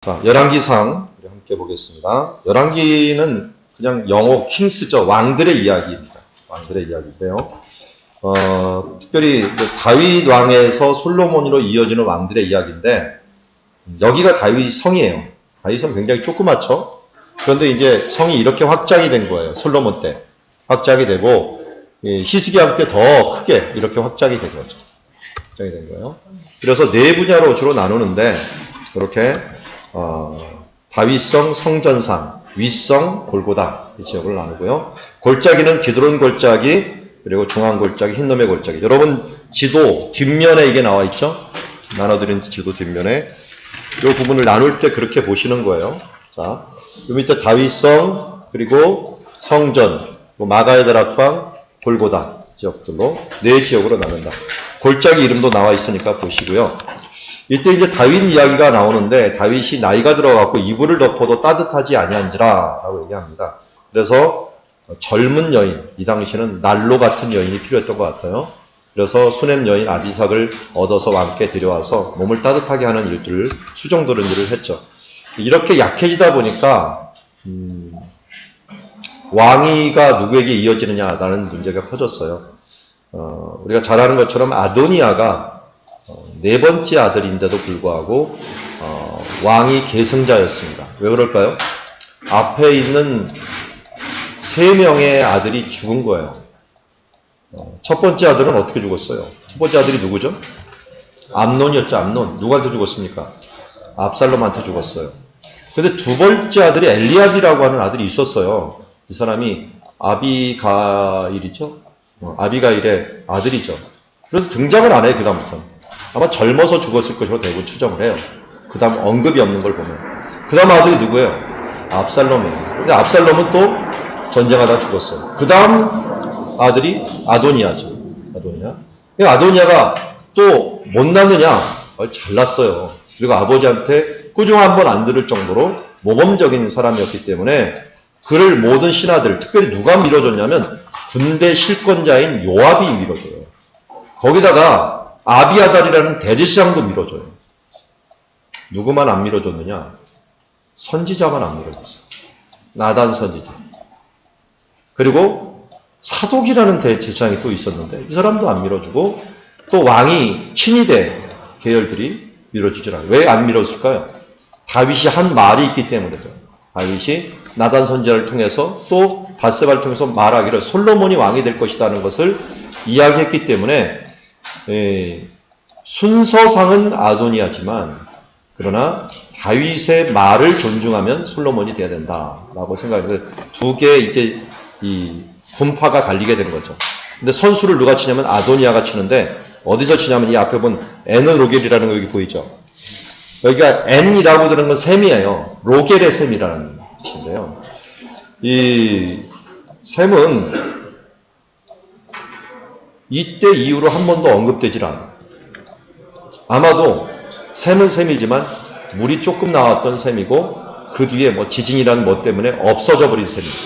자, 열왕기상 함께 보겠습니다. 열왕기는 그냥 영어 킹스죠. 왕들의 이야기입니다. 왕들의 이야기인데요. 특별히 다윗 왕에서 솔로몬으로 이어지는 왕들의 이야기인데 여기가 다윗 성이에요. 다윗 성 굉장히 조그맣죠. 그런데 이제 성이 이렇게 확장이 된 거예요. 솔로몬 때 확장이 되고 히스기야 때 더 크게 이렇게 확장이 된 거죠. 확장이 된 거예요. 그래서 네 분야로 주로 나누는데 이렇게 다윗성, 성전상, 윗성, 골고다 이 지역을 나누고요. 골짜기는 기드론 골짜기, 그리고 중앙 골짜기, 흰놈의 골짜기. 여러분 지도 뒷면에 이게 나와 있죠? 나눠드린 지도 뒷면에 이 부분을 나눌 때 그렇게 보시는 거예요. 자, 이 밑에 다윗성, 그리고 성전, 마가의 다락방, 골고다 지역들로 네 지역으로 나눈다. 골짜기 이름도 나와 있으니까 보시고요. 이때 이제 다윗 이야기가 나오는데 다윗이 나이가 들어갖고 이불을 덮어도 따뜻하지 아니한지라 라고 얘기합니다. 그래서 젊은 여인, 이 당시에는 난로 같은 여인이 필요했던 것 같아요. 그래서 수냄 여인 아비삭을 얻어서 왕께 데려와서 몸을 따뜻하게 하는 일들을, 수종드는 일을 했죠. 이렇게 약해지다 보니까 왕위가 누구에게 이어지느냐라는 문제가 커졌어요. 우리가 잘 아는 것처럼 아도니아가 네 번째 아들인데도 불구하고 왕이 계승자였습니다. 왜 그럴까요? 앞에 있는 세 명의 아들이 죽은 거예요. 첫 번째 아들은 어떻게 죽었어요? 첫 번째 아들이 누구죠? 암논이었죠. 암논. 누구한테 죽었습니까? 압살롬한테 죽었어요. 근데 두 번째 아들이 엘리압이라고 하는 아들이 있었어요. 이 사람이 아비가일이죠. 아비가일의 아들이죠. 그래서 등장을 안 해요. 그 다음부터는. 아마 젊어서 죽었을 것으로 대부분 추정을 해요. 그 다음 언급이 없는 걸 보면. 그 다음 아들이 누구예요? 압살롬이에요. 근데 압살롬은 또 전쟁하다 죽었어요. 그 다음 아들이 아도니아죠. 아도니아. 아도니아가 또 못 낳느냐? 잘났어요. 그리고 아버지한테 꾸중 한 번 안 들을 정도로 모범적인 사람이었기 때문에 그를 모든 신하들, 특별히 누가 밀어줬냐면 군대 실권자인 요압이 밀어줘요. 거기다가 아비아달이라는 대제사장도 밀어줘요. 누구만 안 밀어줬느냐? 선지자만 안 밀어줬어요. 나단 선지자. 그리고 사독이라는 대제사장이 또 있었는데 이 사람도 안 밀어주고 또 왕이 친위대 계열들이 밀어주질 않아요. 왜 안 밀어줄까요? 다윗이 한 말이 있기 때문이죠. 다윗이 나단 선지자를 통해서 또 밧세바를 통해서 말하기를 솔로몬이 왕이 될 것이라는 것을 이야기했기 때문에 순서상은 아도니아지만 그러나 다윗의 말을 존중하면 솔로몬이 돼야 된다라고 생각하는데 두 개의 이제 이 분파가 갈리게 되는 거죠. 근데 선수를 누가 치냐면 아도니아가 치는데 어디서 치냐면 이 앞에 본 에너로겔이라는 거 여기 보이죠? 여기가 N이라고 들은 건 셈이에요. 로겔의 셈이라는 뜻인데요. 이 셈은 이때 이후로 한 번도 언급되질 않아요. 아마도 셈은 셈이지만 물이 조금 나왔던 셈이고 그 뒤에 뭐 지진이라는 뭐 때문에 없어져 버린 셈입니다.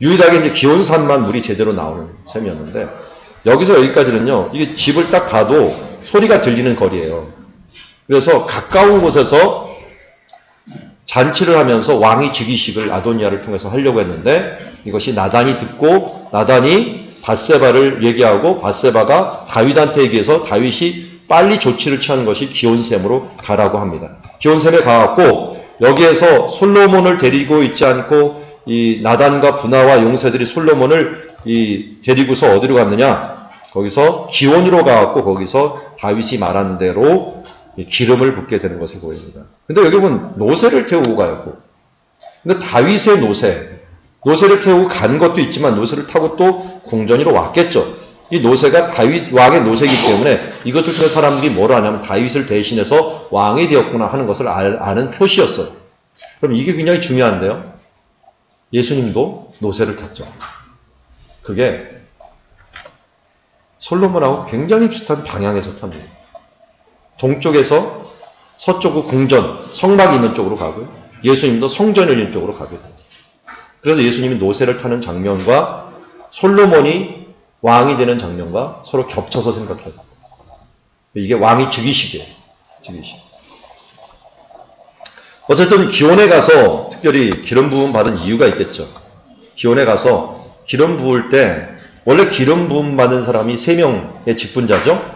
유일하게 이제 기온산만 물이 제대로 나오는 셈이었는데 여기서 여기까지는요. 이게 집을 딱 가도 소리가 들리는 거리예요. 그래서 가까운 곳에서 잔치를 하면서 왕이 즉위식을 아도니아를 통해서 하려고 했는데 이것이 나단이 듣고 나단이 밧세바를 얘기하고 밧세바가 다윗한테 얘기해서 다윗이 빨리 조치를 취하는 것이 기온셈으로 가라고 합니다. 기온셈에 가갖고 여기에서 솔로몬을 데리고 있지 않고 이 나단과 분하와 용사들이 솔로몬을 데리고서 어디로 갔느냐? 거기서 기온으로 가갖고 거기서 다윗이 말하는 대로 기름을 붓게 되는 것을 보입니다. 근데 여기 보면 노새를 태우고 가고 근데 다윗의 노새를 태우고 간 것도 있지만 노새를 타고 또 궁전으로 왔겠죠. 이 노새가 다윗 왕의 노새이기 때문에 이것을 통해 사람들이 뭐라 하냐면 다윗을 대신해서 왕이 되었구나 하는 것을 아는 표시였어요. 그럼 이게 굉장히 중요한데요. 예수님도 노새를 탔죠. 그게 솔로몬하고 굉장히 비슷한 방향에서 탑니다. 동쪽에서 서쪽의 궁전, 성막이 있는 쪽으로 가고요. 예수님도 성전이 있는 쪽으로 가게 됩니다. 그래서 예수님이 노새를 타는 장면과 솔로몬이 왕이 되는 장면과 서로 겹쳐서 생각해요. 이게 왕이 즉위식이에요. 즉위식. 어쨌든 기온에 가서 특별히 기름 부음 받은 이유가 있겠죠. 기온에 가서 기름 부을 때 원래 기름 부음 받은 사람이 3명의 직분자죠.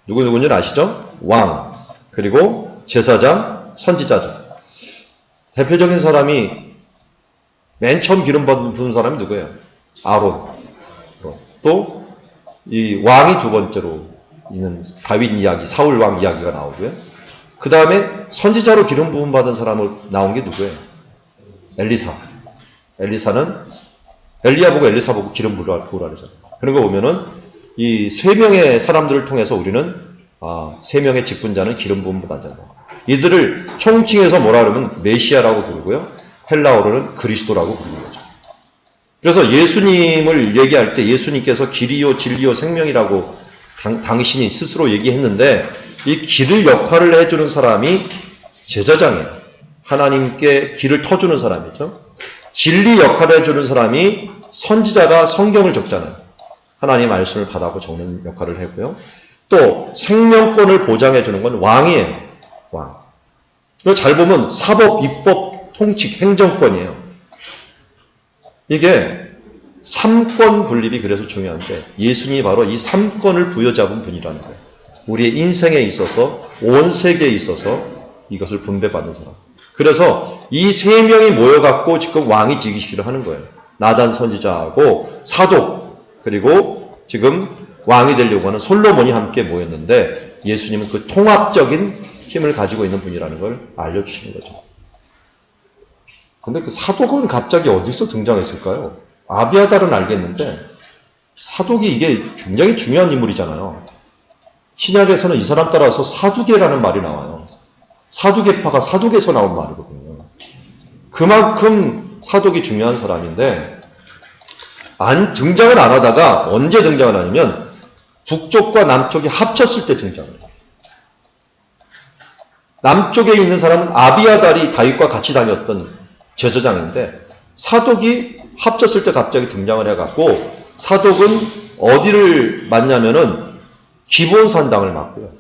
누구누구는 아시죠? 왕, 그리고 제사장, 선지자죠. 대표적인 사람이 맨 처음 기름 부은 사람이 누구예요? 아론. 또 이 왕이 두 번째로 있는 다윗 이야기, 사울 왕 이야기가 나오고요. 그 다음에 선지자로 기름 부음 받은 사람을 나온 게 누구예요? 엘리사. 엘리사는 엘리야 보고 엘리사 보고 기름 부으라 그러잖아요. 그런 거 보면은 이 3명의 사람들을 통해서 우리는 3명의 직분자는 기름 부음 받았다. 이들을 총칭해서 뭐라 그러면 메시아라고 부르고요. 헬라어로는 그리스도라고 부르는 거죠. 그래서 예수님을 얘기할 때 예수님께서 길이요 진리요 생명이라고 당신이 스스로 얘기했는데 이 길을 역할을 해주는 사람이 제사장이에요. 하나님께 길을 터주는 사람이죠. 진리 역할을 해주는 사람이 선지자가 성경을 적잖아요. 하나님의 말씀을 받아고 적는 역할을 했고요. 또 생명권을 보장해주는 건 왕이에요. 왕. 잘 보면 사법, 입법, 통칙, 행정권이에요. 이게 삼권 분립이 그래서 중요한데 예수님이 바로 이 삼권을 부여잡은 분이라는 거예요. 우리의 인생에 있어서 온 세계에 있어서 이것을 분배받는 사람. 그래서 이 3명이 모여갖고 지금 왕이 즉위식을 하는 거예요. 나단 선지자하고 사독 그리고 지금 왕이 되려고 하는 솔로몬이 함께 모였는데 예수님은 그 통합적인 힘을 가지고 있는 분이라는 걸 알려주시는 거죠. 근데 그 사독은 갑자기 어디서 등장했을까요? 아비아달은 알겠는데 사독이 이게 굉장히 중요한 인물이잖아요. 신약에서는 이 사람 따라서 사두개라는 말이 나와요. 사두개파가 사독에서 나온 말이거든요. 그만큼 사독이 중요한 사람인데 등장을 안 하다가 언제 등장을 하냐면 북쪽과 남쪽이 합쳤을 때 등장을 해요. 남쪽에 있는 사람은 아비아달이 다윗과 같이 다녔던 제사장인데 사독이 합쳤을 때 갑자기 등장을 해갖고 사독은 어디를 맡냐면은 기브온산당을 맡고요.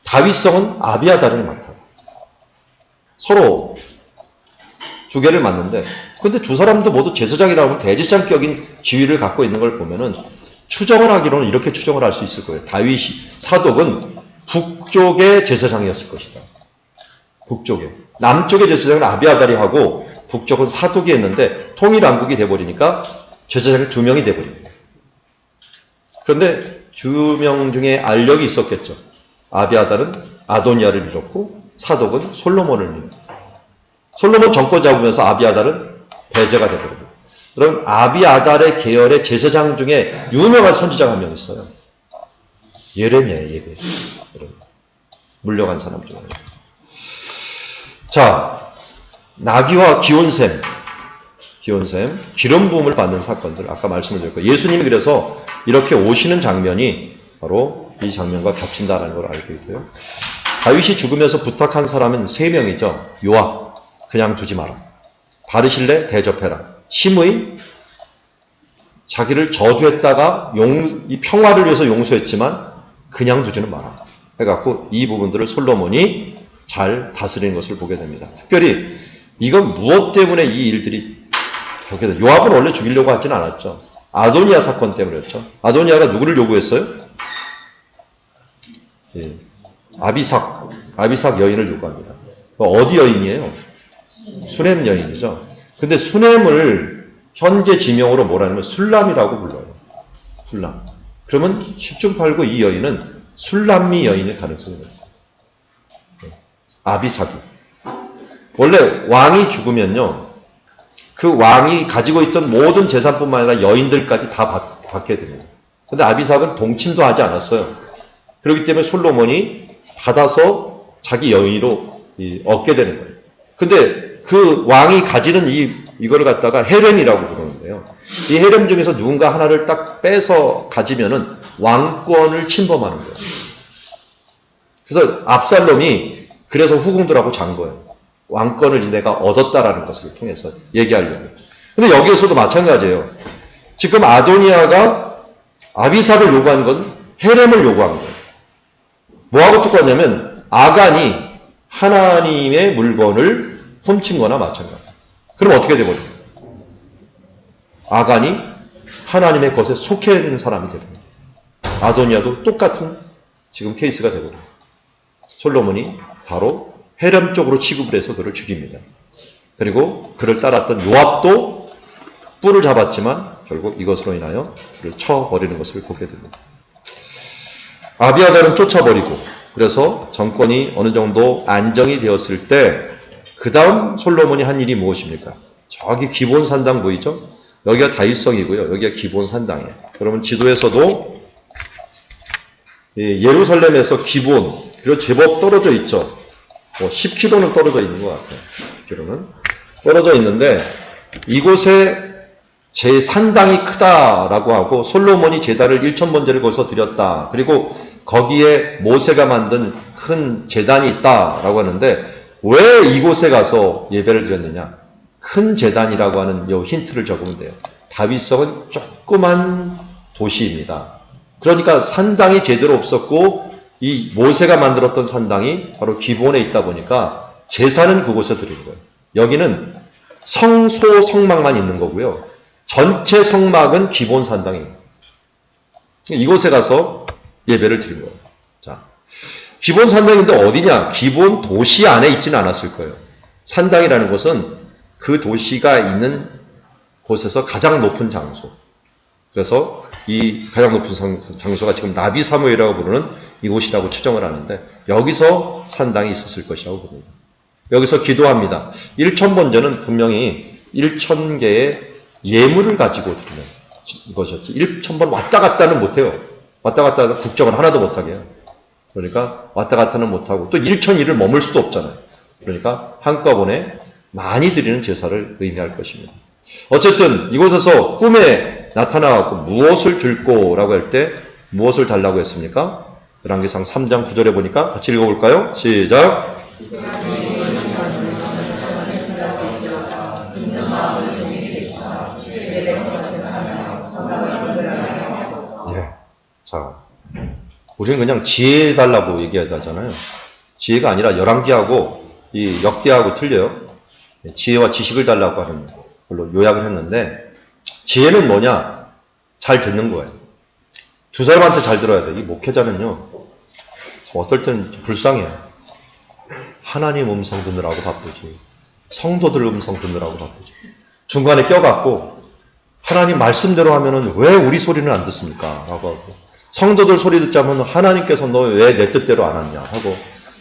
다윗성은 아비아달을 맡아요. 서로 두 개를 맡는데 근데 두 사람도 모두 제사장이라고 하면 대제사장격인 지위를 갖고 있는 걸 보면은 추정을 하기로는 이렇게 추정을 할 수 있을 거예요. 사독은 북쪽의 제사장이었을 것이다. 북쪽에. 남쪽의 제사장은 아비아달이 하고 북쪽은 사독이 했는데 통일왕국이 돼버리니까 제사장이 2명이 돼버립니다. 그런데 2명 중에 알력이 있었겠죠. 아비아달은 아도니아를 밀었고 사독은 솔로몬을 밀었고 솔로몬 정권 잡으면서 아비아달은 배제가 돼버립니다. 그럼 아비아달의 계열의 제사장 중에 유명한 선지자가 한 명 있어요. 예레미야예요. 물려간 사람 중에. 자, 나귀와 기온샘, 기름 부음을 받는 사건들 아까 말씀을 드렸고 예수님이 그래서 이렇게 오시는 장면이 바로 이 장면과 겹친다라는 걸 알고 있고요. 다윗이 죽으면서 부탁한 사람은 3명이죠. 요압, 그냥 두지 마라. 바르실레, 대접해라. 시므이, 자기를 저주했다가 이 평화를 위해서 용서했지만 그냥 두지는 마라. 해갖고 이 부분들을 솔로몬이 잘 다스리는 것을 보게 됩니다. 특별히 이건 무엇 때문에 이 일들이 그렇게 돼요? 요압은 원래 죽이려고 하지는 않았죠. 아도니아 사건 때문이었죠. 아도니아가 누구를 요구했어요? 예, 아비삭 여인을 요구합니다. 어디 여인이에요? 수넴 여인이죠. 근데 수넴을 현재 지명으로 뭐라 하냐면 술람이라고 불러요. 술람. 그러면 10중 8구 이 여인은 술람미 여인일 가능성이 있어요. 아비삭이. 원래 왕이 죽으면요. 그 왕이 가지고 있던 모든 재산뿐만 아니라 여인들까지 다 받게 됩니다. 근데 아비삭은 동침도 하지 않았어요. 그렇기 때문에 솔로몬이 받아서 자기 여인으로 얻게 되는 거예요. 근데 그 왕이 가지는 이거를 갖다가 헤렘이라고 부르는데요. 이 헤렘 중에서 누군가 하나를 딱 빼서 가지면은 왕권을 침범하는 거예요. 그래서 압살롬이 그래서 후궁들하고 잔 거예요. 왕권을 내가 얻었다라는 것을 통해서 얘기하려고. 근데 여기에서도 마찬가지예요. 지금 아도니아가 아비삭을 요구한 건 헤렘을 요구한 거예요. 뭐하고 똑같냐면 아간이 하나님의 물건을 훔친 거나 마찬가지. 그럼 어떻게 돼버려요? 아간이 하나님의 것에 속해 있는 사람이 되버려요. 아도니아도 똑같은 지금 케이스가 되버려요. 솔로몬이 바로 해람 쪽으로 취급을 해서 그를 죽입니다. 그리고 그를 따랐던 요압도 뿔을 잡았지만 결국 이것으로 인하여 그를 쳐버리는 것을 보게 됩니다. 아비아달은 쫓아버리고 그래서 정권이 어느 정도 안정이 되었을 때 그 다음 솔로몬이 한 일이 무엇입니까? 저기 기본 산당 보이죠? 여기가 다윗성이고요. 여기가 기본 산당이에요. 그러면 지도에서도 예루살렘에서 기본 그리고 제법 떨어져 있죠. 10km는 떨어져 있는 것 같아요. 10km는 떨어져 있는데 이곳에 제 산당이 크다라고 하고 솔로몬이 제단을 1000번제를 거기서 드렸다. 그리고 거기에 모세가 만든 큰 제단이 있다라고 하는데 왜 이곳에 가서 예배를 드렸느냐? 큰 제단이라고 하는 이 힌트를 적으면 돼요. 다윗성은 조그만 도시입니다. 그러니까 산당이 제대로 없었고 이 모세가 만들었던 산당이 바로 기본에 있다 보니까 제사는 그곳에 드리는 거예요. 여기는 성소 성막만 있는 거고요. 전체 성막은 기본 산당이에요. 이곳에 가서 예배를 드린 거예요. 자, 기본 산당인데 어디냐? 기본 도시 안에 있지는 않았을 거예요. 산당이라는 것은 그 도시가 있는 곳에서 가장 높은 장소. 그래서 이 가장 높은 장소가 지금 나비사무엘이라고 부르는 이곳이라고 추정을 하는데 여기서 산당이 있었을 것이라고 봅니다. 여기서 기도합니다. 1000번제는 분명히 1000개의 예물을 가지고 드리는 것이었지. 1000번 왔다 갔다는 못해요. 왔다 갔다 하다 국정을 하나도 못하게 해요. 그러니까 왔다 갔다는 못하고 또 1000일을 머물 수도 없잖아요. 그러니까 한꺼번에 많이 드리는 제사를 의미할 것입니다. 어쨌든 이곳에서 꿈에 나타나갖고 무엇을 줄꼬 라고 할 때 무엇을 달라고 했습니까? 열왕기상 3장 9절에 보니까 같이 읽어볼까요? 시작! 예. 자, 우리는 그냥 지혜 달라고 얘기하잖아요. 지혜가 아니라 열왕기하고 이 역기하고 틀려요. 지혜와 지식을 달라고 하는 걸로 요약을 했는데 지혜는 뭐냐? 잘 듣는 거예요. 두 사람한테 잘 들어야 돼. 이 목회자는요. 어떨 때는 불쌍해요. 하나님 음성 듣느라고 바쁘지. 성도들 음성 듣느라고 바쁘지. 중간에 껴갖고 하나님 말씀대로 하면은 왜 우리 소리는 안 듣습니까? 라고 하고 성도들 소리 듣자면 하나님께서 너 왜 내 뜻대로 안 하냐 하고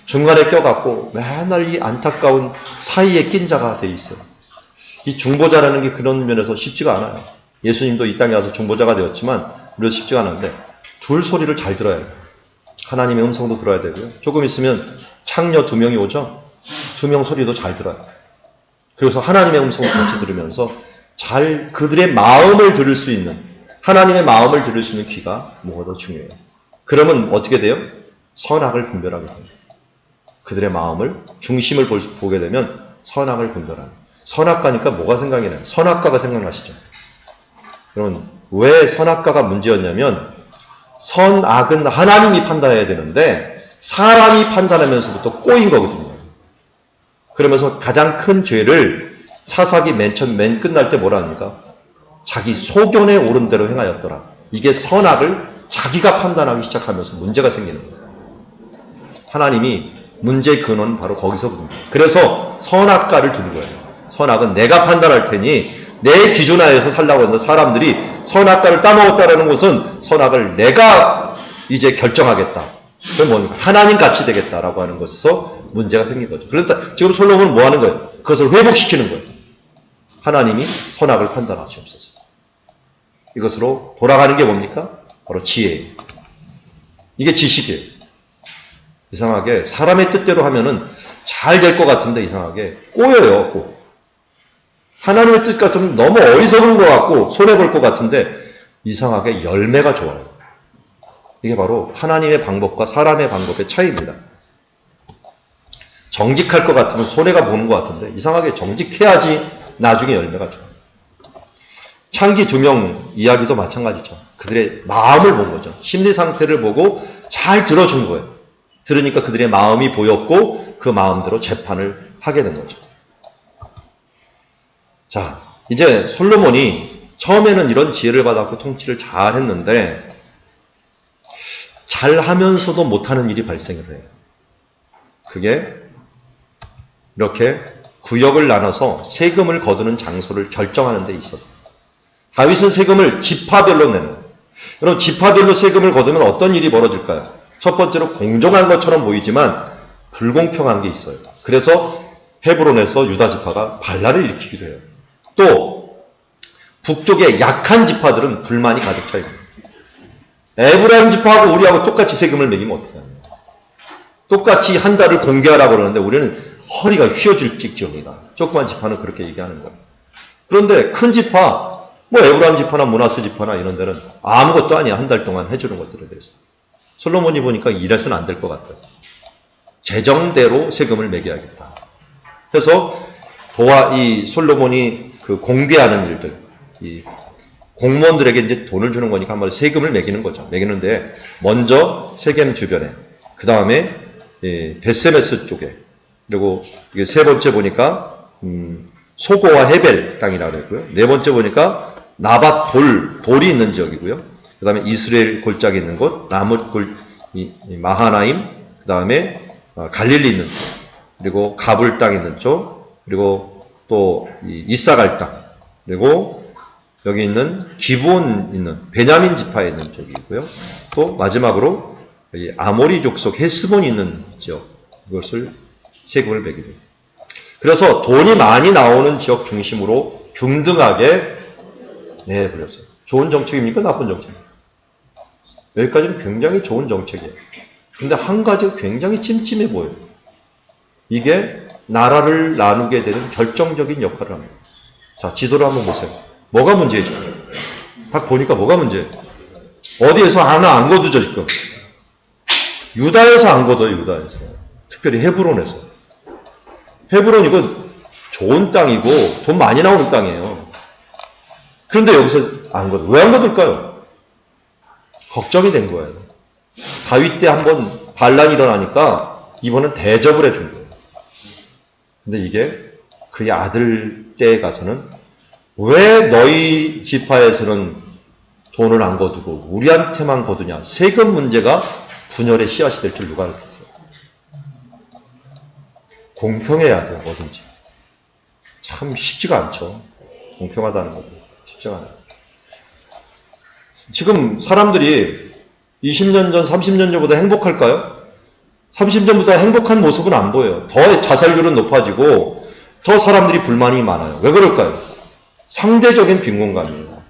중간에 껴갖고 맨날 이 안타까운 사이에 낀 자가 돼 있어요. 이 중보자라는 게 그런 면에서 쉽지가 않아요. 예수님도 이 땅에 와서 중보자가 되었지만 우리도 쉽지가 않은데 둘 소리를 잘 들어야 해요. 하나님의 음성도 들어야 되고요. 조금 있으면 창녀 2명이 오죠. 2명 소리도 잘 들어요. 그래서 하나님의 음성을 같이 들으면서 잘 그들의 마음을 들을 수 있는 하나님의 마음을 들을 수 있는 귀가 뭐가 더 중요해요. 그러면 어떻게 돼요? 선악을 분별하게 돼요. 그들의 마음을 중심을 보게 되면 선악을 분별하는. 선악가니까 뭐가 생각이 나요? 선악가가 생각나시죠? 그러면 왜 선악가가 문제였냐면 선악은 하나님이 판단해야 되는데 사람이 판단하면서부터 꼬인 거거든요. 그러면서 가장 큰 죄를 사사기 맨 끝날 때 뭐라 합니까? 자기 소견에 오른 대로 행하였더라. 이게 선악을 자기가 판단하기 시작하면서 문제가 생기는 거예요. 하나님이 문제의 근원은 바로 거기서 봅니다. 그래서 선악가를 두는 거예요. 선악은 내가 판단할 테니 내 기준 하에서 살라고 하는 사람들이 선악가를 따먹었다라는 것은 선악을 내가 이제 결정하겠다. 그건 뭡니까? 하나님같이 되겠다라고 하는 것에서 문제가 생긴 거죠. 그러니까 지금 솔로몬은 뭐 하는 거예요? 그것을 회복시키는 거예요. 하나님이 선악을 판단하시옵소서. 이것으로 돌아가는 게 뭡니까? 바로 지혜예요. 이게 지식이에요. 이상하게 사람의 뜻대로 하면은 잘 될 것 같은데 이상하게 꼬여요. 꼭. 하나님의 뜻 같으면 너무 어리석은 것 같고 손해볼 것 같은데 이상하게 열매가 좋아요. 이게 바로 하나님의 방법과 사람의 방법의 차이입니다. 정직할 것 같으면 손해가 보는 것 같은데 이상하게 정직해야지 나중에 열매가 좋아요. 창기 2명 이야기도 마찬가지죠. 그들의 마음을 본 거죠. 심리 상태를 보고 잘 들어준 거예요. 들으니까 그들의 마음이 보였고 그 마음대로 재판을 하게 된 거죠. 자, 이제 솔로몬이 처음에는 이런 지혜를 받았고 통치를 잘 했는데, 잘 하면서도 못하는 일이 발생을 해요. 그게 이렇게 구역을 나눠서 세금을 거두는 장소를 결정하는 데 있어서. 다윗은 세금을 지파별로 내는. 여러분, 지파별로 세금을 거두면 어떤 일이 벌어질까요? 첫 번째로 공정한 것처럼 보이지만 불공평한 게 있어요. 그래서 헤브론에서 유다 지파가 반란을 일으키기도 해요. 또 북쪽의 약한 지파들은 불만이 가득 차 있는 거예요. 에브라임 지파하고 우리하고 똑같이 세금을 매기면 어떻게 하냐. 똑같이 한 달을 공개하라고 그러는데 우리는 허리가 휘어질 지경이다. 조그만 지파는 그렇게 얘기하는 거예요. 그런데 큰 지파, 뭐 에브라임 지파나 므낫세 지파나 이런 데는 아무것도 아니야. 한 달 동안 해주는 것들에 대해서. 솔로몬이 보니까 이래서는 안 될 것 같아요. 재정대로 세금을 매겨야겠다. 그래서 이 솔로몬이 그 공개하는 일들, 이 공무원들에게 이제 돈을 주는 거니까 한번 세금을 매기는 거죠. 매기는데 먼저 세겜 주변에, 그 다음에 베세메스 쪽에, 그리고 이게 세 번째 보니까 소고와 헤벨 땅이라고 했고요. 네 번째 보니까 나밧 돌이 있는 지역이고요. 그 다음에 이스라엘 골짜기 있는 곳, 라뭇 마하나임, 그 다음에 갈릴리 있는 쪽, 그리고 가불 땅 있는 쪽, 그리고 또 이사갈 땅, 그리고 여기 있는 기브온 있는 베냐민 지파에 있는 쪽이고요. 또 마지막으로 아모리 족속 헤스본이 있는 지역, 이것을 세금을 매기게 됩니다. 그래서 돈이 많이 나오는 지역 중심으로 균등하게 내버렸어요. 좋은 정책입니까? 나쁜 정책입니까? 여기까지는 굉장히 좋은 정책이에요. 근데 한 가지가 굉장히 찜찜해 보여요. 이게 나라를 나누게 되는 결정적인 역할을 합니다. 자, 지도를 한번 보세요. 뭐가 문제죠? 딱 보니까 뭐가 문제예요? 어디에서 하나 안 거두죠, 지금? 유다에서 안 거둬요, 유다에서. 특별히 헤브론에서. 헤브론 이건 좋은 땅이고 돈 많이 나오는 땅이에요. 그런데 여기서 안 거둬. 왜 안 거둘까요? 걱정이 된 거예요. 다윗 때 한번 반란이 일어나니까 이번엔 대접을 해준 거예요. 근데 이게 그의 아들 때에 가서는 왜 너희 지파에서는 돈을 안 거두고 우리한테만 거두냐. 세금 문제가 분열의 씨앗이 될 줄 누가 알겠어요. 공평해야 돼요. 뭐든지. 참 쉽지가 않죠. 공평하다는 것도 쉽지가 않아요. 지금 사람들이 20년 전, 30년 전보다 행복할까요? 30년보다 행복한 모습은 안 보여요. 더 자살률은 높아지고 더 사람들이 불만이 많아요. 왜 그럴까요? 상대적인 빈곤감이에요.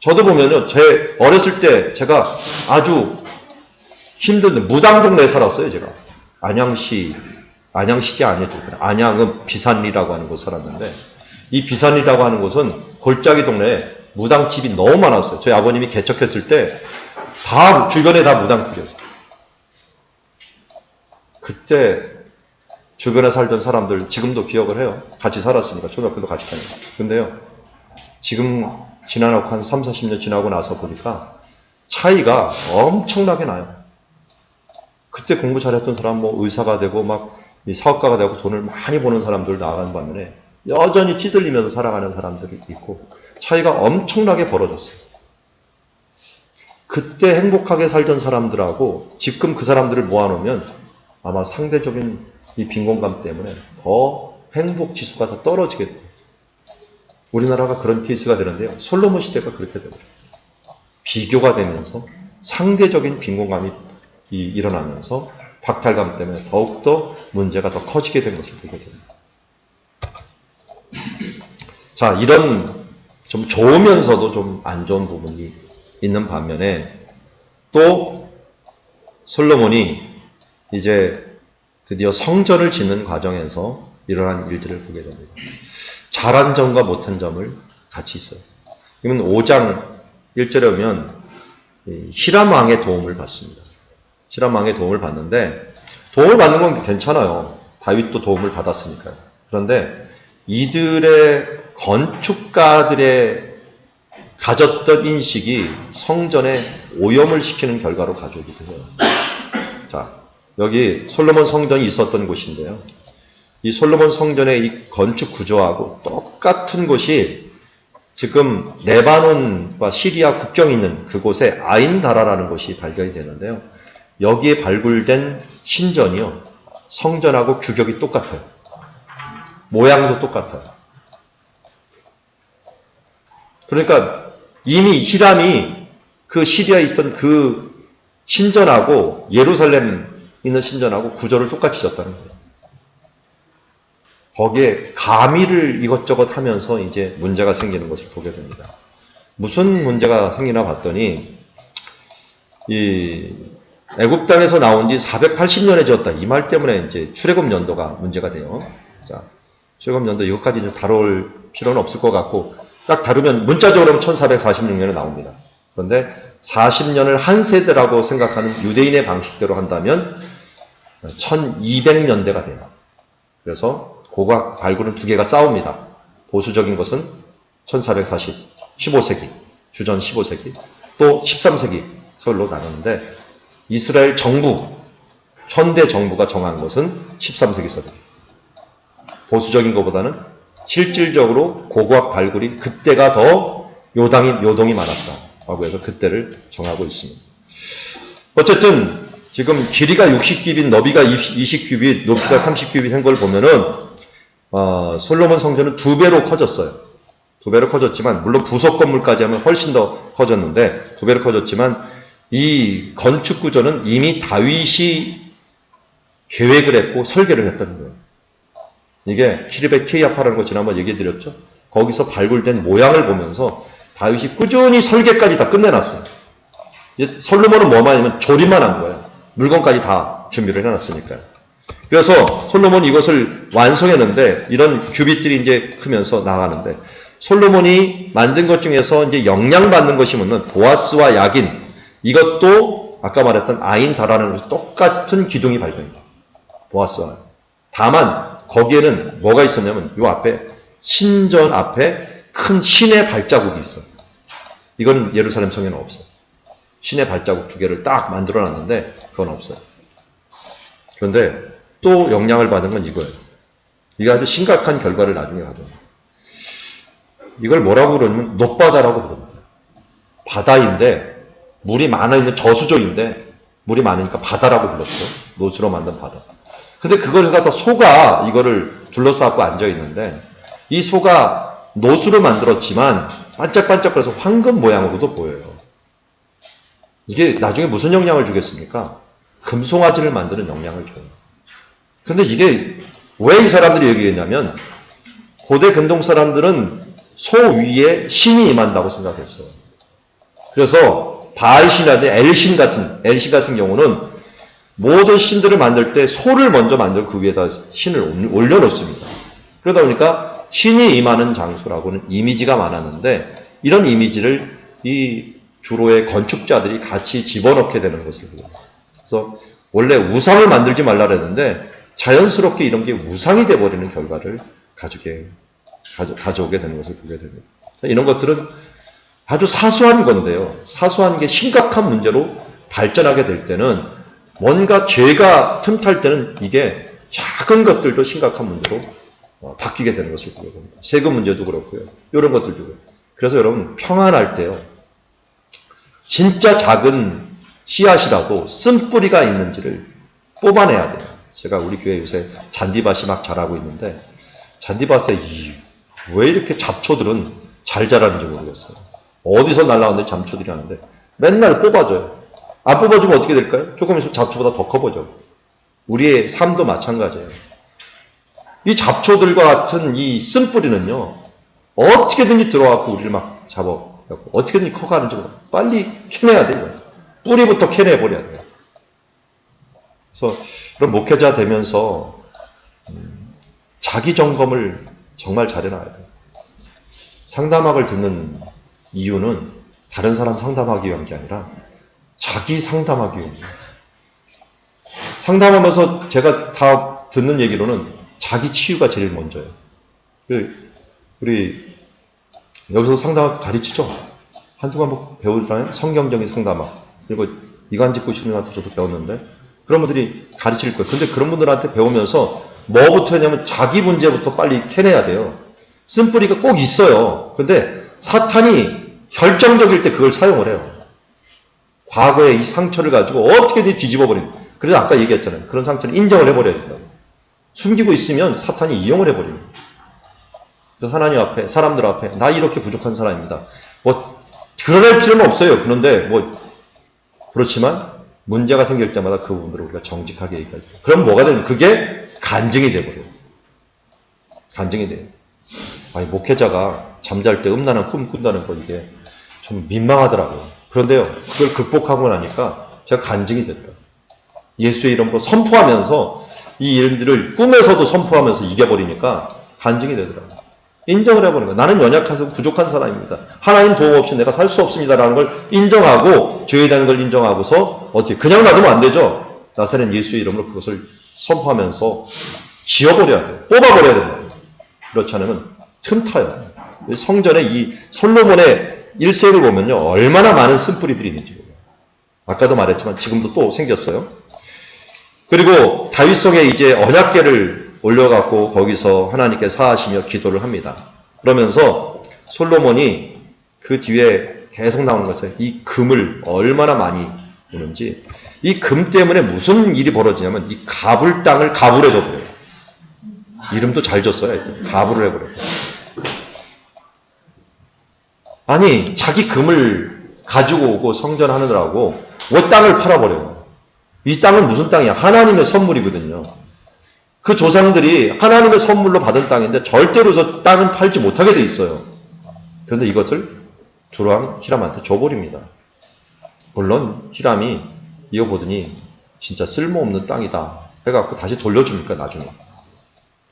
저도 보면요. 제 어렸을 때 제가 아주 힘든 무당 동네에 살았어요. 제가. 안양시지 아니었죠. 안양은 비산리라고 하는 곳 살았는데 이 비산리라고 하는 곳은 골짜기 동네에 무당집이 너무 많았어요. 저희 아버님이 개척했을 때 다 주변에 다 무당집이었어요. 그때 주변에 살던 사람들 지금도 기억을 해요. 같이 살았으니까 초등학교도 같이 다니고. 근데요. 지금 지나고 한 3, 40년 지나고 나서 보니까 차이가 엄청나게 나요. 그때 공부 잘했던 사람 뭐 의사가 되고 막 사업가가 되고 돈을 많이 버는 사람들 나가는 반면에 여전히 찌들리면서 살아가는 사람들이 있고 차이가 엄청나게 벌어졌어요. 그때 행복하게 살던 사람들하고 지금 그 사람들을 모아놓으면 아마 상대적인 이 빈곤감 때문에 더 행복 지수가 더 떨어지게 돼요. 우리나라가 그런 케이스가 되는데요. 솔로몬 시대가 그렇게 돼요. 비교가 되면서 상대적인 빈곤감이 일어나면서 박탈감 때문에 더욱더 문제가 더 커지게 된 것을 보게 됩니다. 자, 이런 좀 좋으면서도 좀 안 좋은 부분이 있는 반면에 또 솔로몬이 이제 드디어 성전을 짓는 과정에서 일어난 일들을 보게 됩니다. 잘한 점과 못한 점을 같이 있어요. 그러면 5장 1절에 보면 히람 왕의 도움을 받습니다. 히람 왕의 도움을 받는데 도움을 받는 건 괜찮아요. 다윗도 도움을 받았으니까요. 그런데 이들의 건축가들의 가졌던 인식이 성전에 오염을 시키는 결과로 가져오기도 해요. 자, 여기 솔로몬 성전이 있었던 곳인데요. 이 솔로몬 성전의 이 건축 구조하고 똑같은 곳이 지금 레바논과 시리아 국경이 있는 그곳에 아인다라라는 곳이 발견이 되는데요. 여기에 발굴된 신전이요. 성전하고 규격이 똑같아요. 모양도 똑같아요. 그러니까 이미 히람이 그 시리아에 있던 그 신전하고 예루살렘 있는 신전하고 구조를 똑같이 졌다는 거예요. 거기에 가미를 이것저것 하면서 이제 문제가 생기는 것을 보게 됩니다. 무슨 문제가 생기나 봤더니 이 애굽 땅에서 나온 지 480년에 지었다. 이 말 때문에 이제 출애굽 연도가 문제가 돼요. 자, 출애굽 연도 이것까지 이제 다룰 필요는 없을 것 같고 딱 다루면 문자적으로는 1446년에 나옵니다. 그런데 40년을 한 세대라고 생각하는 유대인의 방식대로 한다면 1200년대가 돼요. 그래서 고고학 발굴은 두 개가 싸웁니다. 보수적인 것은 1440, 15세기, 주전 15세기, 또 13세기 설로 나누는데 이스라엘 정부, 현대 정부가 정한 것은 13세기 설입니다. 보수적인 것보다는 실질적으로 고고학 발굴이 그때가 더 요동이 많았다라고 해서 그때를 정하고 있습니다. 어쨌든 지금 길이가 60규빗, 너비가 20규빗, 높이가 30규빗 한 걸 보면은 솔로몬 성전은 2배로 커졌어요. 2배로 커졌지만 물론 부속 건물까지 하면 훨씬 더 커졌는데 2배로 커졌지만 이 건축 구조는 이미 다윗이 계획을 했고 설계를 했다는 거예요. 이게 히르벳 케이아파라는 거 지난번 얘기 드렸죠. 거기서 발굴된 모양을 보면서 다윗이 꾸준히 설계까지 다 끝내놨어요. 솔로몬은 뭐만 하면 조립만 한 거예요. 물건까지 다 준비를 해놨으니까요. 그래서 솔로몬이 이것을 완성했는데 이런 규빗들이 이제 크면서 나가는데 솔로몬이 만든 것 중에서 이제 영향받는 것이 뭐냐면 보아스와 야긴 이것도 아까 말했던 아인다라는 것이 똑같은 기둥이 발견입니다. 보아스와. 다만 거기에는 뭐가 있었냐면 요 앞에 신전 앞에 큰 신의 발자국이 있어요. 이건 예루살렘 성에는 없어요. 신의 발자국 2개를 딱 만들어놨는데 그건 없어요. 그런데 또 영향을 받은 건 이거예요. 이게 아주 심각한 결과를 나중에 가져옵니다. 이걸 뭐라고 그러냐면 높바다라고 부릅니다. 바다인데 물이 많아 있는 저수조인데 물이 많으니까 바다라고 불렀죠. 노수로 만든 바다. 근데 그걸 갖다 소가 이거를 둘러싸고 앉아 있는데 이 소가 노수를 만들었지만 반짝반짝거려서 황금 모양으로도 보여요. 이게 나중에 무슨 영향을 주겠습니까? 금송아지를 만드는 영향을 줘요. 근데 이게 왜 이 사람들이 얘기했냐면 고대 근동 사람들은 소 위에 신이 임한다고 생각했어요. 그래서 바알신이라든지 엘신 같은 경우는 모든 신들을 만들 때 소를 먼저 만들고 그 위에다 신을 올려놓습니다. 그러다 보니까 신이 임하는 장소라고는 이미지가 많았는데 이런 이미지를 이 주로의 건축자들이 같이 집어넣게 되는 것을 보여요. 그래서 원래 우상을 만들지 말라 그랬는데 자연스럽게 이런 게 우상이 돼버리는 결과를 가져오게 되는 것을 보게 됩니다. 이런 것들은 아주 사소한 건데요. 사소한 게 심각한 문제로 발전하게 될 때는 뭔가 죄가 틈탈 때는 이게 작은 것들도 심각한 문제로 바뀌게 되는 것을 보게 됩니다. 세금 문제도 그렇고요. 이런 것들도 그렇고요. 그래서 여러분 평안할 때요. 진짜 작은 씨앗이라도 쓴뿌리가 있는지를 뽑아내야 돼요. 제가 우리 교회 요새 잔디밭이 막 자라고 있는데 잔디밭에 왜 이렇게 잡초들은 잘 자라는지 모르겠어요. 어디서 날라오는데 잡초들이 하는데 맨날 뽑아줘요. 안 뽑아주면 어떻게 될까요? 조금 있으면 잡초보다 더 커보죠. 우리의 삶도 마찬가지예요. 이 잡초들과 같은 이 쓴뿌리는요. 어떻게든지 들어와서 우리를 막 잡아갖고 어떻게든지 커가는지 빨리 캐내야 돼요. 뿌리부터 캐내버려야 돼요. 그래서 그런 목회자 되면서 자기 점검을 정말 잘해놔야 돼요. 상담학을 듣는 이유는 다른 사람 상담하기 위한 게 아니라 자기 상담하기 위함이에요. 상담하면서 제가 다 듣는 얘기로는 자기 치유가 제일 먼저예요. 우리 여기서 상담학 가르치죠? 한두 과목 배우잖아요? 성경적인 상담학. 그리고 이관직구 신학도 저도 배웠는데 그런 분들이 가르칠 거예요. 근데 그런 분들한테 배우면서 뭐부터 했냐면 자기 문제부터 빨리 캐내야 돼요. 쓴뿌리가 꼭 있어요. 근데 사탄이 결정적일 때 그걸 사용을 해요. 과거의 이 상처를 가지고 어떻게든 뒤집어 버립니다. 그래서 아까 얘기했잖아요. 그런 상처는 인정을 해버려야 된다. 숨기고 있으면 사탄이 이용을 해버립니다. 그래서 하나님 앞에, 사람들 앞에 나 이렇게 부족한 사람입니다. 뭐 드러낼 필요는 없어요. 그런데 뭐 그렇지만 문제가 생길 때마다 그 부분들을 우리가 정직하게 얘기하죠. 그럼 뭐가 되면 그게 간증이 돼버려요. 간증이 돼요. 아니 목회자가 잠잘 때 음란한 꿈 꾼다는 거 이게 좀 민망하더라고요. 그런데요, 그걸 극복하고 나니까 제가 간증이 되더라고요. 예수의 이름으로 선포하면서 이 일들을 꿈에서도 선포하면서 이겨버리니까 간증이 되더라고요. 인정을 해버리는 거예요. 나는 연약해서 부족한 사람입니다. 하나님 도움 없이 내가 살 수 없습니다라는 걸 인정하고 죄에 대한 걸 인정하고서 어떻게 그냥 놔두면 안 되죠. 나사렛 예수의 이름으로 그것을 선포하면서 지워버려야 돼요. 뽑아버려야 된다. 그렇지 않으면 틈타요. 성전에 이 솔로몬의 일생을 보면요. 얼마나 많은 쓴뿌리들이 있는지. 아까도 말했지만 지금도 또 생겼어요. 그리고 다윗성에 이제 언약궤를 올려갖고 거기서 하나님께 사하시며 기도를 합니다. 그러면서 솔로몬이 그 뒤에 계속 나오는 것은 이 금을 얼마나 많이 주는지, 이 금 때문에 무슨 일이 벌어지냐면 이 가불 땅을 가불해줘버려요. 이름도 잘 줬어요. 가불을 해버려요. 아니 자기 금을 가지고 오고 성전하느라고 왜 땅을 팔아버려요. 이 땅은 무슨 땅이야? 하나님의 선물이거든요. 그 조상들이 하나님의 선물로 받은 땅인데 절대로 저 땅은 팔지 못하게 돼 있어요. 그런데 이것을 두루왕 히람한테 줘버립니다. 물론 히람이 이거 보더니 진짜 쓸모없는 땅이다 해갖고 다시 돌려줍니까? 나중에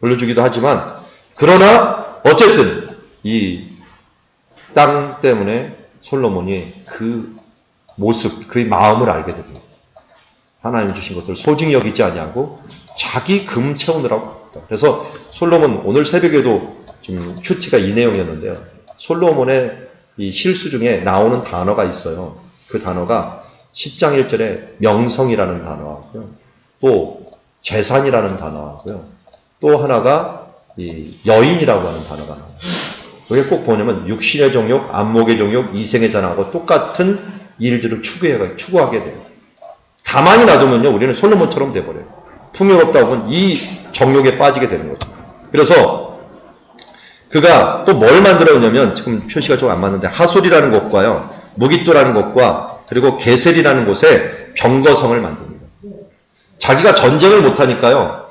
돌려주기도 하지만, 그러나 어쨌든 이 땅 때문에 솔로몬이 그 모습, 그의 마음을 알게 됩니다. 하나님 주신 것들을 소중히 여기지 아니하고 자기 금 채우느라고. 그래서 솔로몬, 오늘 새벽에도 좀 큐티가 이 내용이었는데요. 솔로몬의 이 실수 중에 나오는 단어가 있어요. 그 단어가 10장 1절에 명성이라는 단어하고요. 또 재산이라는 단어하고요. 또 하나가 이 여인이라고 하는 단어가 나와요. 여기 꼭 보냐면 육신의 정욕, 안목의 정욕, 이생의 잔하고 똑같은 일들을 추구하게 돼요. 가만히 놔두면요, 우리는 솔로몬처럼 돼버려요. 풍요롭다 보면 이 정욕에 빠지게 되는 거죠. 그래서 그가 또 뭘 만들었냐면, 지금 표시가 좀 안 맞는데, 하솔이라는 곳과요, 무깃도라는 곳과 그리고 게셀이라는 곳에 병거성을 만듭니다. 자기가 전쟁을 못하니까요,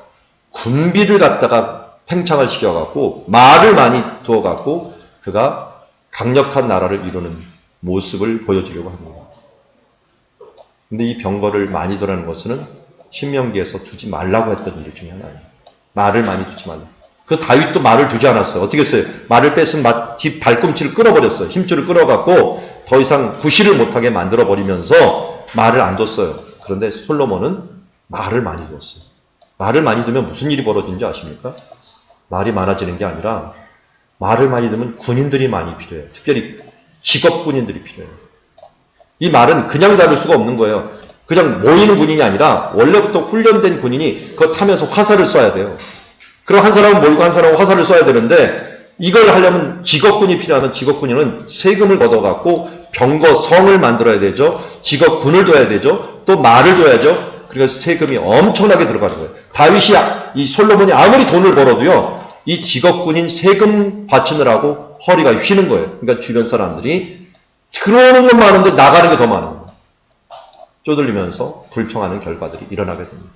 군비를 갖다가 팽창을 시켜갖고 말을 많이 두어갖고 그가 강력한 나라를 이루는 모습을 보여주려고 합니다. 근데 이 병거를 많이 두라는 것은 신명기에서 두지 말라고 했던 일 중에 하나예요. 말을 많이 두지 말라. 그 다윗도 말을 두지 않았어요. 어떻게 했어요? 말을 뺐으면 뒷 발꿈치를 끊어버렸어요. 힘줄을 끊어갖고 더 이상 구실을 못하게 만들어버리면서 말을 안 뒀어요. 그런데 솔로몬은 말을 많이 두었어요. 말을 많이 두면 무슨 일이 벌어지는지 아십니까? 말이 많아지는 게 아니라 말을 많이 두면 군인들이 많이 필요해요. 특별히 직업 군인들이 필요해요. 이 말은 그냥 다룰 수가 없는 거예요. 그냥 모이는 군인이 아니라 원래부터 훈련된 군인이 그거 타면서 화살을 쏴야 돼요. 그럼 한 사람은 몰고 한 사람은 화살을 쏴야 되는데, 이걸 하려면 직업군이 필요하면 직업군인은 세금을 걷어갖고 병거성을 만들어야 되죠. 직업군을 둬야 되죠. 또 말을 둬야죠. 그래서 세금이 엄청나게 들어가는 거예요. 다윗이, 이 솔로몬이 아무리 돈을 벌어도요, 이 직업군인 세금 바치느라고 허리가 휘는 거예요. 그러니까 주변 사람들이 들어오는 건 많은데 나가는 게 더 많은 거예요. 쪼들리면서 불평하는 결과들이 일어나게 됩니다.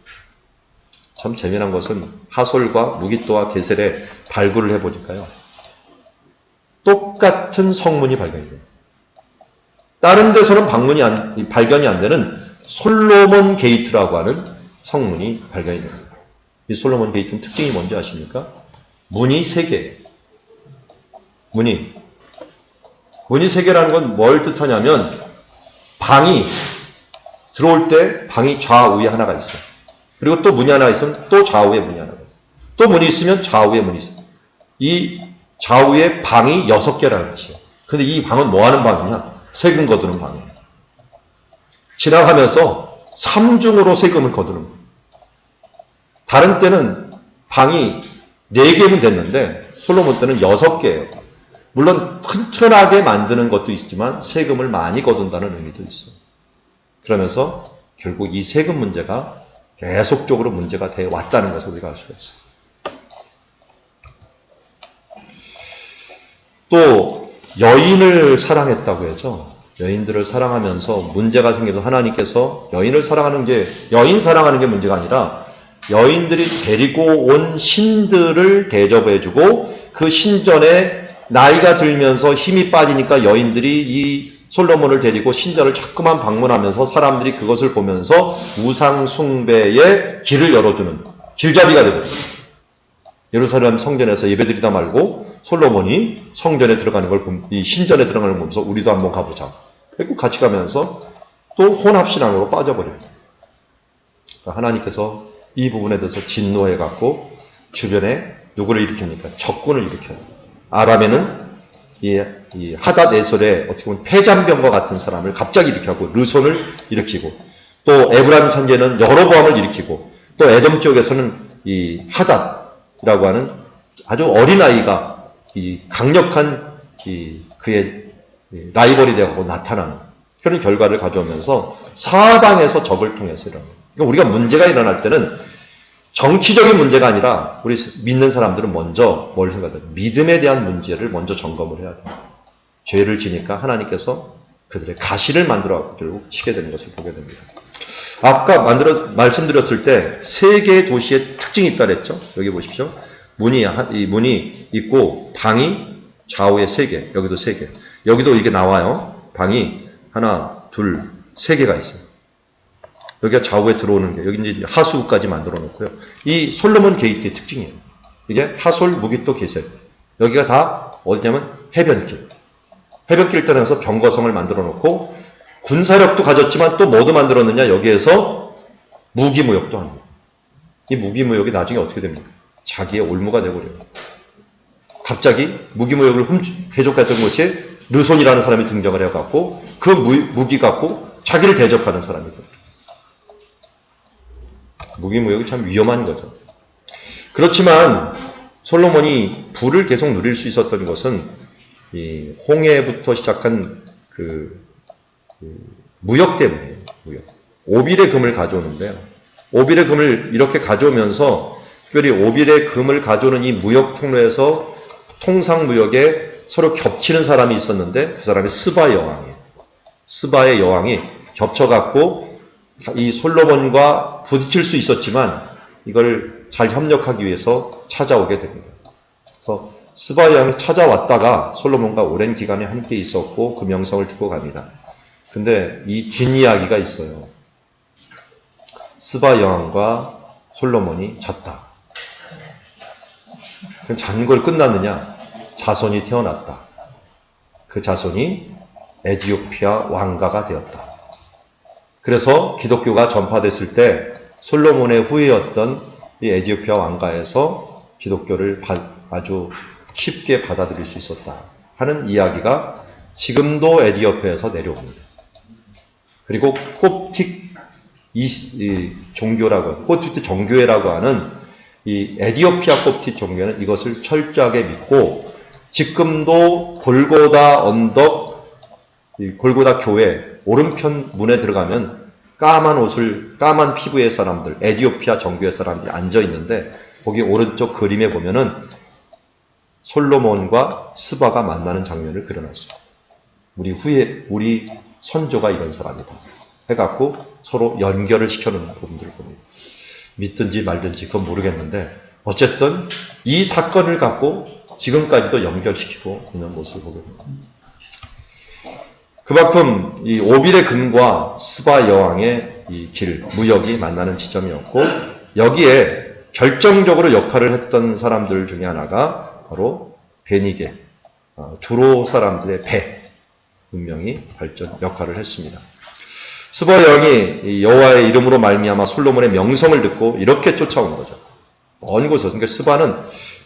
참 재미난 것은 하솔과 무깃도와 게셀에 발굴을 해보니까요, 똑같은 성문이 발견이 돼요. 다른 데서는 발견이 안 되는 솔로몬 게이트라고 하는 성문이 발견이 됩니다. 이 솔로몬 게이트는 특징이 뭔지 아십니까? 문이 3개. 문이 3개라는 건 뭘 뜻하냐면, 방이 들어올 때 방이 좌우에 하나가 있어요. 그리고 또 문이 하나 있으면 또 좌우에 문이 하나가 있어요. 또 문이 있으면 좌우에 문이 있어요. 이 좌우에 방이 6개라는 뜻이에요. 근데 이 방은 뭐 하는 방이냐? 세금 거두는 방이에요. 지나가면서 3중으로 세금을 거두는 거예요. 다른 때는 방이 4개면 됐는데 솔로몬 때는 6개예요. 물론 튼튼하게 만드는 것도 있지만 세금을 많이 거둔다는 의미도 있어요. 그러면서 결국 이 세금 문제가 계속적으로 문제가 되어 왔다는 것을 우리가 알 수가 있어요. 또 여인을 사랑했다고 하죠. 여인들을 사랑하면서 문제가 생겨도 하나님께서 여인을 사랑하는 게 여인 사랑하는 게 문제가 아니라 여인들이 데리고 온 신들을 대접해주고 그 신전에 나이가 들면서 힘이 빠지니까 여인들이 이 솔로몬을 데리고 신전을 자꾸만 방문하면서 사람들이 그것을 보면서 우상 숭배의 길을 열어주는 길잡이가 되거든요. 예루살렘 성전에서 예배드리다 말고 솔로몬이 성전에 들어가는 걸 이 신전에 들어가는 걸 보면서 우리도 한번 가보자. 그리고 같이 가면서 또 혼합신앙으로 빠져버려요. 그러니까 하나님께서 이 부분에 대해서 진노해갖고 주변에 누구를 일으킵니까? 적군을 일으켜요. 아람에는 이 하닷 에솔의 어떻게 보면 폐잔병과 같은 사람을 갑자기 일으켜고 르손을 일으키고 또 에브라임 산지에는 여로보암을 일으키고 또 에돔 지역에서는 이 하닷이라고 하는 아주 어린아이가 이 강력한 그의 라이벌이 되어가고 나타나는 그런 결과를 가져오면서 사방에서 적을 통해서 이런 그러니까 우리가 문제가 일어날 때는 정치적인 문제가 아니라 우리 믿는 사람들은 먼저 뭘 생각해요? 믿음에 대한 문제를 먼저 점검을 해야 돼요. 죄를 지니까 하나님께서 그들의 가시를 만들어 결국 치게 되는 것을 보게 됩니다. 아까 말씀드렸을 때 세 개의 도시의 특징이 있다 그랬죠? 여기 보십시오. 이 문이 있고 방이 좌우에 3개, 여기도 3개. 여기도 이게 나와요. 방이 하나, 둘, 3개가 있어요. 여기가 좌우에 들어오는 게, 여기 이제 하수구까지 만들어 놓고요. 이 솔로몬 게이트의 특징이에요. 이게 하솔, 무기또, 게셋. 여기가 다 어디냐면 해변길. 해변길 따라서 병거성을 만들어 놓고, 군사력도 가졌지만 또 뭐도 만들었느냐? 여기에서 무기무역도 합니다. 이 무기무역이 나중에 어떻게 됩니까? 자기의 올무가 되어버려요. 갑자기 무기무역을 개족했던 곳에 르손이라는 사람이 등장을 해갖고, 그 무기 갖고 자기를 대적하는 사람이 돼요. 무기무역이 참 위험한 거죠. 그렇지만 솔로몬이 부를 계속 누릴 수 있었던 것은 이 홍해부터 시작한 그 무역 때문이에요. 무역. 오빌의 금을 가져오는데요. 오빌의 금을 이렇게 가져오면서 특별히 오빌의 금을 가져오는 이 무역 통로에서 통상무역에 서로 겹치는 사람이 있었는데 그 사람이 스바 여왕이에요. 스바의 여왕이 겹쳐갖고 이 솔로몬과 부딪힐 수 있었지만 이걸 잘 협력하기 위해서 찾아오게 됩니다. 그래서 스바 여왕이 찾아왔다가 솔로몬과 오랜 기간에 함께 있었고 그 명성을 듣고 갑니다. 근데 이 뒷이야기가 있어요. 스바 여왕과 솔로몬이 잤다. 그럼 잔 걸 끝났느냐? 자손이 태어났다. 그 자손이 에티오피아 왕가가 되었다. 그래서 기독교가 전파됐을 때 솔로몬의 후예였던 이 에티오피아 왕가에서 기독교를 아주 쉽게 받아들일 수 있었다 하는 이야기가 지금도 에티오피아에서 내려옵니다. 그리고 콥틱 종교라고 하는 콥틱 종교회라고 하는 이 에티오피아 콥틱 종교는 이것을 철저하게 믿고 지금도 골고다 언덕, 골고다 교회 오른편 문에 들어가면 까만 피부의 사람들, 에티오피아 정교회 사람들이 앉아 있는데 거기 오른쪽 그림에 보면은 솔로몬과 스바가 만나는 장면을 그려놨어요. 우리 선조가 이런 사람이다. 해갖고 서로 연결을 시켜놓는 부분들을 봅니다. 믿든지 말든지 그건 모르겠는데 어쨌든 이 사건을 갖고 지금까지도 연결시키고 있는 모습을 보게 됩니다. 그만큼 이 오빌의 금과 스바 여왕의 이 길, 무역이 만나는 지점이었고 여기에 결정적으로 역할을 했던 사람들 중에 하나가 바로 베니게, 두로 사람들의 배 문명이 역할을 했습니다. 스바 여왕이 여호와의 이름으로 말미암아 솔로몬의 명성을 듣고 이렇게 쫓아온 거죠. 먼 곳에서. 그러니까 스바는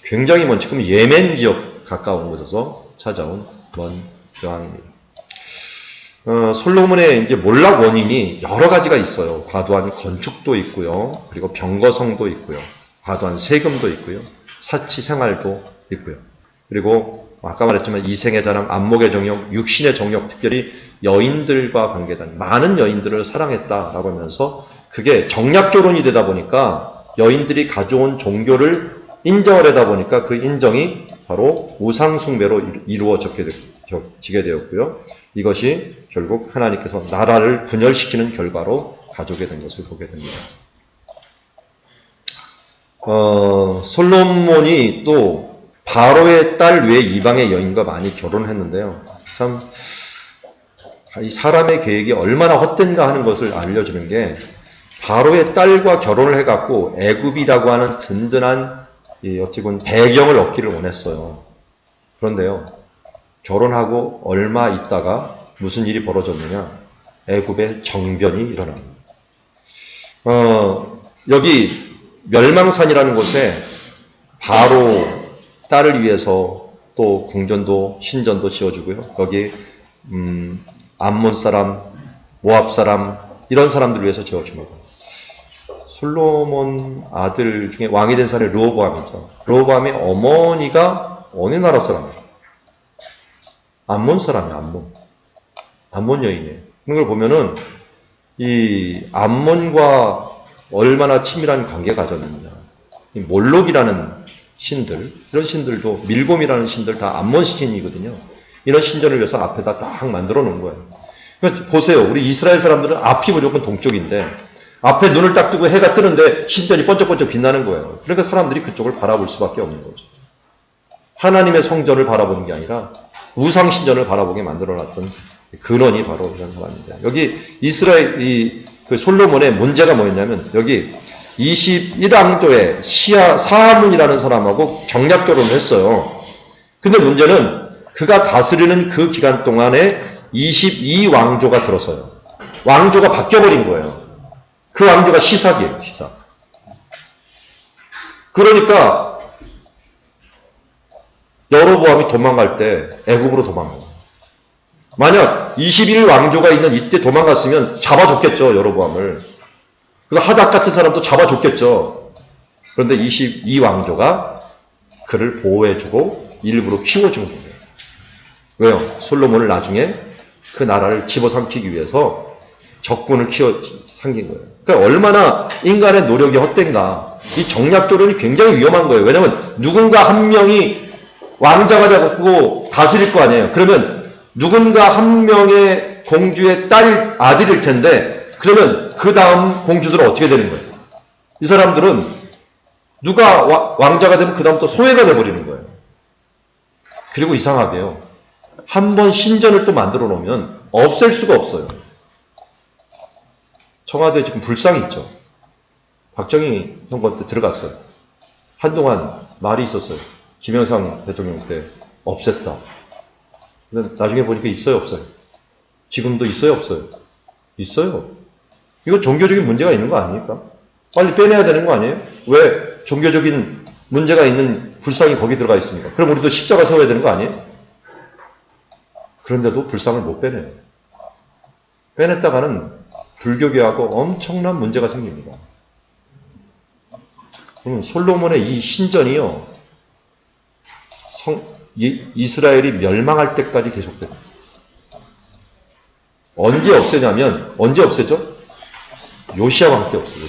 굉장히 먼 지금 예멘 지역 가까운 곳에서 찾아온 먼 여왕입니다. 솔로몬의 이제 몰락 원인이 여러 가지가 있어요. 과도한 건축도 있고요. 그리고 병거성도 있고요. 과도한 세금도 있고요. 사치 생활도 있고요. 그리고 아까 말했지만 이생의 자랑, 안목의 정욕, 육신의 정욕, 특별히 여인들과 관계된 많은 여인들을 사랑했다라고 하면서 그게 정략 결혼이 되다 보니까 여인들이 가져온 종교를 인정을 하다 보니까 그 인정이 바로 우상숭배로 이루어지게 되었고요. 이것이 결국 하나님께서 나라를 분열시키는 결과로 가져오게 된 것을 보게 됩니다. 솔로몬이 또 바로의 딸 외 이방의 여인과 많이 결혼했는데요. 참 이 사람의 계획이 얼마나 헛된가 하는 것을 알려주는 게 바로의 딸과 결혼을 해갖고 애굽이라고 하는 든든한 어찌 보면 배경을 얻기를 원했어요. 그런데요, 결혼하고 얼마 있다가 무슨 일이 벌어졌느냐? 애굽의 정변이 일어납니다. 여기 멸망산이라는 곳에 바로 딸을 위해서 또 궁전도 신전도 지어주고요. 여기 암몬 사람, 모압 사람 이런 사람들을 위해서 지어줍니다. 솔로몬 아들 중에 왕이 된 사람이 르호보암이죠. 르호보암의 어머니가 어느 나라 사람이에요? 암몬 사람이에요. 암몬 여인이에요. 그런 걸 보면은 이 암몬과 얼마나 친밀한 관계가 가졌느냐. 이 몰록이라는 신들, 이런 신들도 밀곰이라는 신들 다 암몬 신이거든요. 이런 신전을 위해서 앞에다 딱 만들어 놓은 거예요. 그러니까 보세요. 우리 이스라엘 사람들은 앞이 무조건 동쪽인데 앞에 눈을 딱 뜨고 해가 뜨는데 신전이 번쩍번쩍 빛나는 거예요. 그러니까 사람들이 그쪽을 바라볼 수밖에 없는 거죠. 하나님의 성전을 바라보는 게 아니라 우상 신전을 바라보게 만들어놨던 근원이 바로 이런 사람인데, 여기 이스라엘 그 솔로몬의 문제가 뭐였냐면 여기 21왕조의 사하문이라는 사람하고 정략 결혼을 했어요. 근데 문제는 그가 다스리는 그 기간 동안에 22왕조가 들어서요. 왕조가 바뀌어버린 거예요. 그 왕조가 시삭이에요. 시삭. 그러니까 여로보암이 도망갈 때 애굽으로 도망가요. 만약 21왕조가 있는 이때 도망갔으면 잡아줬겠죠. 여로보암을. 그래서 하닥 같은 사람도 잡아줬겠죠. 그런데 22왕조가 그를 보호해주고 일부러 키워준 거예요. 왜요? 솔로몬을 나중에 그 나라를 집어삼키기 위해서 적군을 삼긴 거예요. 그러니까 얼마나 인간의 노력이 헛된가. 이 정략결혼이 굉장히 위험한 거예요. 왜냐하면 누군가 한 명이 왕자가 되고 다스릴 거 아니에요. 그러면 누군가 한 명의 공주의 아들일 텐데, 그러면 그 다음 공주들은 어떻게 되는 거예요? 이 사람들은 누가 왕자가 되면 그 다음부터 소외가 돼버리는 거예요. 그리고 이상하게요. 한 번 신전을 또 만들어 놓으면 없앨 수가 없어요. 청와대에 지금 불상이 있죠. 박정희 정권 때 들어갔어요. 한동안 말이 있었어요. 김영삼 대통령 때 없앴다. 근데 나중에 보니까 있어요, 없어요? 지금도 있어요, 없어요? 있어요. 이거 종교적인 문제가 있는 거 아닙니까? 빨리 빼내야 되는 거 아니에요? 왜 종교적인 문제가 있는 불상이 거기 들어가 있습니까? 그럼 우리도 십자가 세워야 되는 거 아니에요? 그런데도 불상을 못 빼내요. 빼냈다가는 불교계하고 엄청난 문제가 생깁니다. 그럼 솔로몬의 이 신전이요, 이스라엘이 멸망할 때까지 계속됩니다. 언제 없애냐면, 언제 없애죠? 요시야 왕 때 없어요,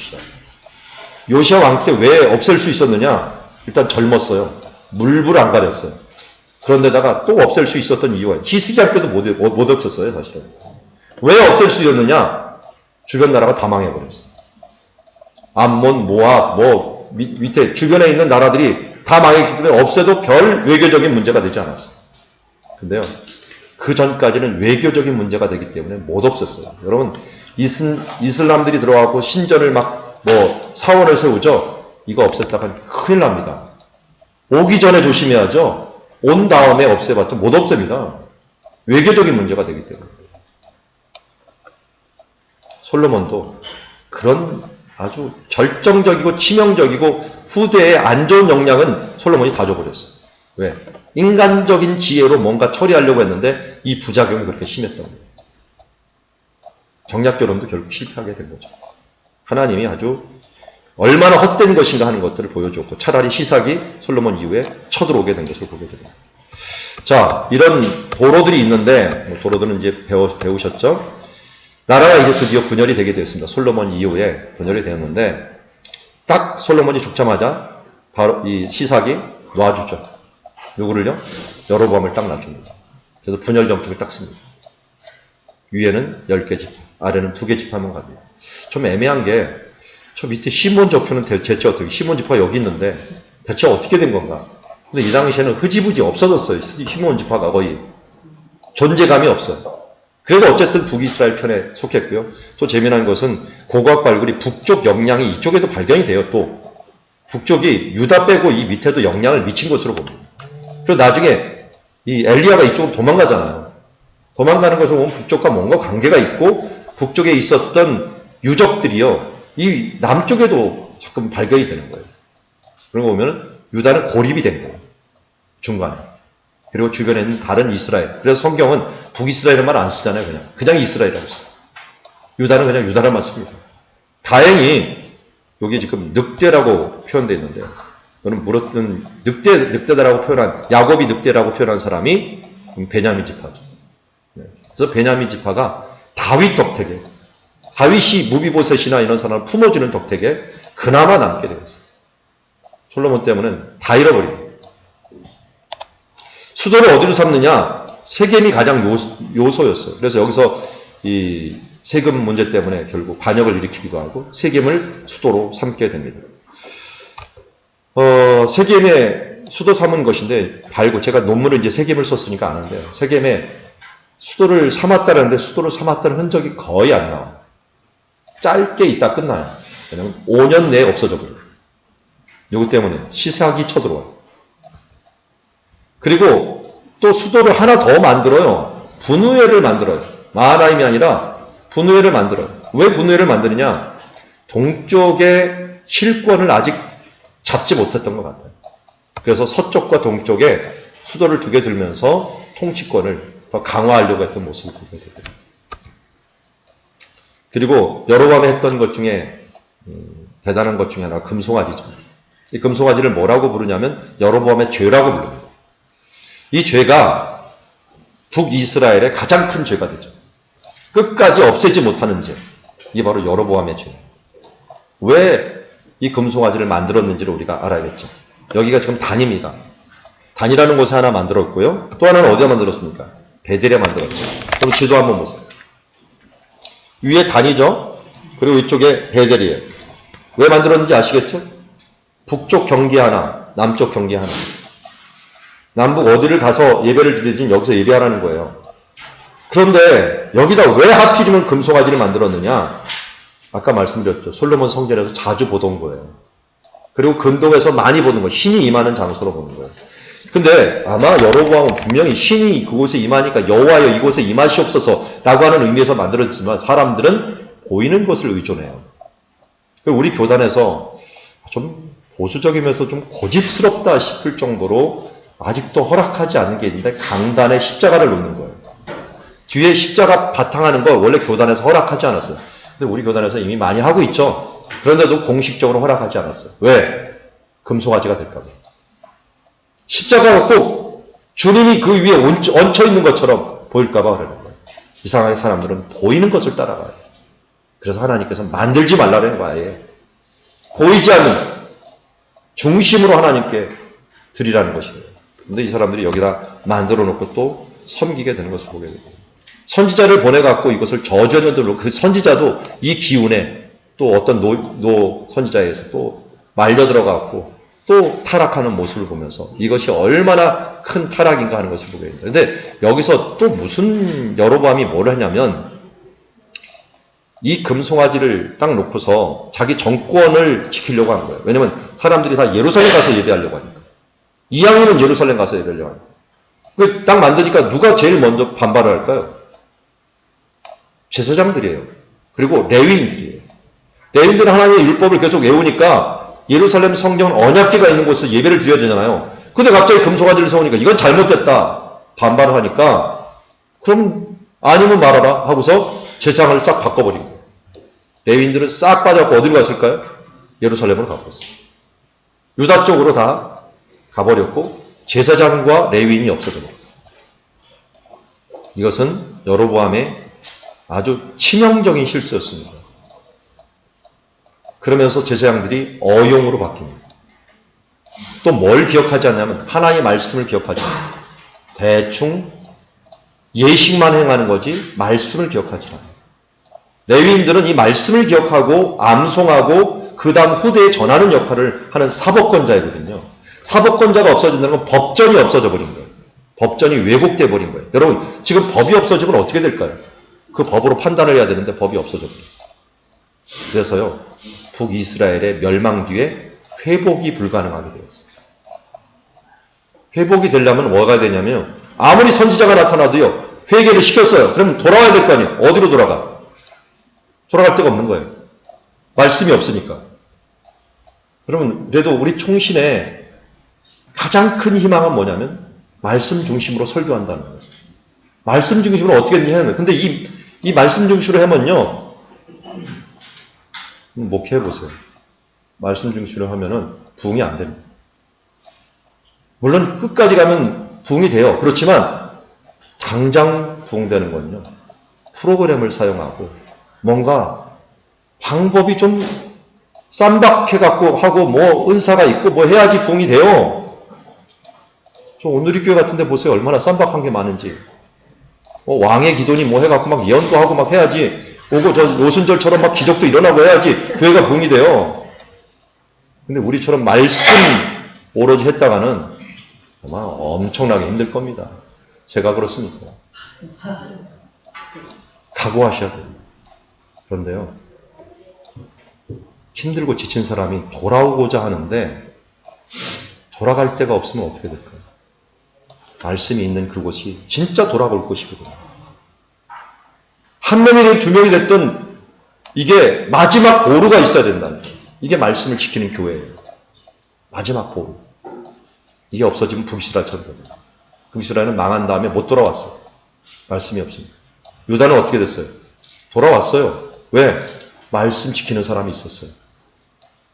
요시야 왕 때 왜 없앨 수 있었느냐? 일단 젊었어요. 물불 안 가렸어요. 그런데다가 또 없앨 수 있었던 이유가, 히스기야 때도 못 없었어요, 사실은. 왜 없앨 수 있었느냐? 주변 나라가 다 망해버렸어요. 암몬, 모압, 밑에 주변에 있는 나라들이 다 망했기 때문에 없애도 별 외교적인 문제가 되지 않았어요. 근데요, 그 전까지는 외교적인 문제가 되기 때문에 못 없앴어요. 여러분, 이슬람들이 들어와고 신전을 사원을 세우죠? 이거 없앴다간 큰일 납니다. 오기 전에 조심해야죠. 온 다음에 없애봤자 못 없앱니다. 외교적인 문제가 되기 때문에. 솔로몬도 그런 아주 결정적이고 치명적이고 후대에 안 좋은 영향은 솔로몬이 다 줘버렸어요. 왜? 인간적인 지혜로 뭔가 처리하려고 했는데 이 부작용이 그렇게 심했던 거예요. 정략결혼도 결국 실패하게 된 거죠. 하나님이 아주 얼마나 헛된 것인가 하는 것들을 보여줬고 차라리 시삭이 솔로몬 이후에 쳐들어오게 된 것을 보게 됩니다. 자, 이런 도로들이 있는데 도로들은 이제 배우셨죠? 나라가 이제 드디어 분열이 되게 되었습니다. 솔로몬 이후에 분열이 되었는데 딱 솔로몬이 죽자마자 바로 이 시삭이 놔주죠. 누구를요? 여로보암을 딱 놔줍니다. 그래서 분열 정책을 딱 씁니다. 위에는 10개 지파, 아래는 2개 지파만 갑니다. 좀 애매한 게 저 밑에 시몬 저표는 대체 어떻게, 시몬 지파가 여기 있는데 대체 어떻게 된 건가? 근데 이 당시에는 흐지부지 없어졌어요. 시몬 지파가 거의 존재감이 없어요. 그래도 어쨌든 북이스라엘 편에 속했고요. 또 재미난 것은 고고학 발굴이 북쪽 영향이 이쪽에도 발견이 돼요. 또 북쪽이 유다 빼고 이 밑에도 영향을 미친 것으로 봅니다. 그리고 나중에 이 엘리야가 이쪽으로 도망가잖아요. 도망가는 것을 보면 북쪽과 뭔가 관계가 있고 북쪽에 있었던 유적들이요. 이 남쪽에도 자꾸 발견이 되는 거예요. 그런 거 보면 유다는 고립이 된 거예요. 중간에. 그리고 주변에 있는 다른 이스라엘. 그래서 성경은 북이스라엘은 말 안 쓰잖아요. 그냥 이스라엘이라고 써요. 유다는 그냥 유다란 씁니다. 다행히 여기 지금 늑대라고 표현되어 있는데 너는 물었던 늑대다라고 표현한 야곱이 늑대라고 표현한 사람이 베냐민 지파죠. 그래서 베냐민 지파가 다윗 덕택에 다윗이 무비보셋이나 이런 사람을 품어주는 덕택에 그나마 남게 되었어요. 솔로몬 때문에 다 잃어버립니다. 수도를 어디로 삼느냐? 세겜이 가장 요소였어요. 그래서 여기서 이 세금 문제 때문에 결국 반역을 일으키기도 하고 세겜을 수도로 삼게 됩니다. 세겜에 수도 삼은 것인데 발고 제가 논문을 이제 세겜을 썼으니까 아는데요. 세겜에 수도를 삼았다는데 수도를 삼았다는 흔적이 거의 안 나와요. 짧게 있다 끝나요. 왜냐면 5년 내에 없어져 버려요. 이것 때문에 시삭이 쳐들어와요. 그리고 또 수도를 하나 더 만들어요. 분우회를 만들어요. 마하나임이 아니라 분우회를 만들어요. 왜 분우회를 만드느냐? 동쪽의 실권을 아직 잡지 못했던 것 같아요. 그래서 서쪽과 동쪽에 수도를 2개 들면서 통치권을 더 강화하려고 했던 모습을 보게 됩니다. 그리고 여로보암이 했던 것 중에 대단한 것 중에 하나가 금송아지죠. 이 금송아지를 뭐라고 부르냐면 여로보암의 죄라고 부릅니다. 이 죄가 북이스라엘의 가장 큰 죄가 되죠. 끝까지 없애지 못하는 죄. 이게 바로 여로보암의 죄. 왜 이 금송아지를 만들었는지를 우리가 알아야겠죠. 여기가 지금 단입니다. 단이라는 곳에 하나 만들었고요. 또 하나는 어디에 만들었습니까? 베델에 만들었죠. 그럼 지도 한번 보세요. 위에 단이죠. 그리고 이쪽에 베델이에요. 왜 만들었는지 아시겠죠? 북쪽 경계 하나, 남쪽 경계 하나. 남북 어디를 가서 예배를 드리든 여기서 예배하라는 거예요. 그런데 여기다 왜 하필이면 금송아지를 만들었느냐? 아까 말씀드렸죠. 솔로몬 성전에서 자주 보던 거예요. 그리고 근동에서 많이 보는 거예요. 신이 임하는 장소로 보는 거예요. 근데 아마 여로보암은 분명히 신이 그곳에 임하니까 여호와여 이곳에 임하시옵소서라고 하는 의미에서 만들었지만 사람들은 보이는 것을 의존해요. 우리 교단에서 좀 보수적이면서 좀 고집스럽다 싶을 정도로 아직도 허락하지 않는 게 있는데 강단에 십자가를 놓는 거예요. 뒤에 십자가 바탕하는 걸 원래 교단에서 허락하지 않았어요. 근데 우리 교단에서 이미 많이 하고 있죠. 그런데도 공식적으로 허락하지 않았어요. 왜? 금송아지가 될까 봐. 십자가가 꼭 주님이 그 위에 얹혀 있는 것처럼 보일까 봐 그러는 거예요. 이상하게 사람들은 보이는 것을 따라가요. 그래서 하나님께서 만들지 말라는 거예요. 보이지 않는 중심으로 하나님께 드리라는 것이에요. 근데 이 사람들이 여기다 만들어 놓고 또 섬기게 되는 것을 보게 됩니다. 선지자를 보내갖고 이것을 저주했는데도 그 선지자도 이 기운에 또 어떤 노 선지자에서 또 말려 들어가고 또 타락하는 모습을 보면서 이것이 얼마나 큰 타락인가 하는 것을 보게 됩니다. 근데 여기서 또 무슨 여로보암이 뭘 하냐면 이 금송아지를 딱 놓고서 자기 정권을 지키려고 한 거예요. 왜냐면 사람들이 다 예루살렘 가서 예배하려고 하니까. 이왕이면 예루살렘 가서 예배하려고 하니까. 딱 만드니까 누가 제일 먼저 반발을 할까요? 제사장들이에요. 그리고 레위인들이에요. 레위인들은 하나님의 율법을 계속 외우니까 예루살렘 성경 언약궤가 있는 곳에서 예배를 드려야 되잖아요. 근데 갑자기 금송아지를 세우니까 이건 잘못됐다. 반발을 하니까 그럼 아니면 말아라 하고서 제상을 싹 바꿔버린 거예요. 레위인들은 싹 빠져갖고 어디로 갔을까요? 예루살렘으로 가버렸어요. 유다 쪽으로 다 가버렸고 제사장과 레위인이 없어져 버렸어요. 이것은 여로보암의 아주 치명적인 실수였습니다. 그러면서 제사장들이 어용으로 바뀝니다. 또 뭘 기억하지 않냐면 하나님의 말씀을 기억하지 않아요. 대충 예식만 행하는 거지 말씀을 기억하지 않아요. 레위인들은 이 말씀을 기억하고 암송하고 그 다음 후대에 전하는 역할을 하는 사법권자이거든요. 사법권자가 없어진다는 건 법전이 없어져 버린 거예요. 법전이 왜곡돼 버린 거예요. 여러분 지금 법이 없어지면 어떻게 될까요? 그 법으로 판단을 해야 되는데 법이 없어져 버려요. 그래서요 북이스라엘의 멸망 뒤에 회복이 불가능하게 되었어요. 회복이 되려면 뭐가 되냐면 아무리 선지자가 나타나도요 회개를 시켰어요. 그럼 돌아와야 될 거 아니에요. 어디로 돌아가? 돌아갈 데가 없는 거예요. 말씀이 없으니까. 그러면 그래도 우리 총신의 가장 큰 희망은 뭐냐면 말씀 중심으로 설교한다는 거예요. 말씀 중심으로 어떻게든지 해야 돼요. 근데 이 말씀 중심으로 하면요 목회해보세요. 말씀 중심으로 하면은 부흥이 안 됩니다. 물론 끝까지 가면 부흥이 돼요. 그렇지만 당장 부흥되는 건요. 프로그램을 사용하고 뭔가 방법이 좀 쌈박해갖고 하고 뭐 은사가 있고 뭐 해야지 부흥이 돼요. 저 오늘의 교회 같은 데 보세요. 얼마나 쌈박한 게 많은지. 왕의 기도니 뭐 해갖고 막 예언도 하고 막 해야지. 오고 저 노순절처럼 막 기적도 일어나고 해야지 교회가 부흥이 돼요. 근데 우리처럼 말씀 오로지 했다가는 아마 엄청나게 힘들 겁니다. 제가 그렇습니까? 각오하셔야 돼요. 그런데요, 힘들고 지친 사람이 돌아오고자 하는데 돌아갈 데가 없으면 어떻게 될까요? 말씀이 있는 그곳이 진짜 돌아올 곳이거든요. 한 명이 됐든 두 명이 됐든 이게 마지막 보루가 있어야 된다는 거예요. 이게 말씀을 지키는 교회예요. 마지막 보루. 이게 없어지면 북이스라엘처럼 됩니다. 북이스라엘은 망한 다음에 못 돌아왔어요. 말씀이 없으니까. 유다는 어떻게 됐어요? 돌아왔어요. 왜? 말씀 지키는 사람이 있었어요.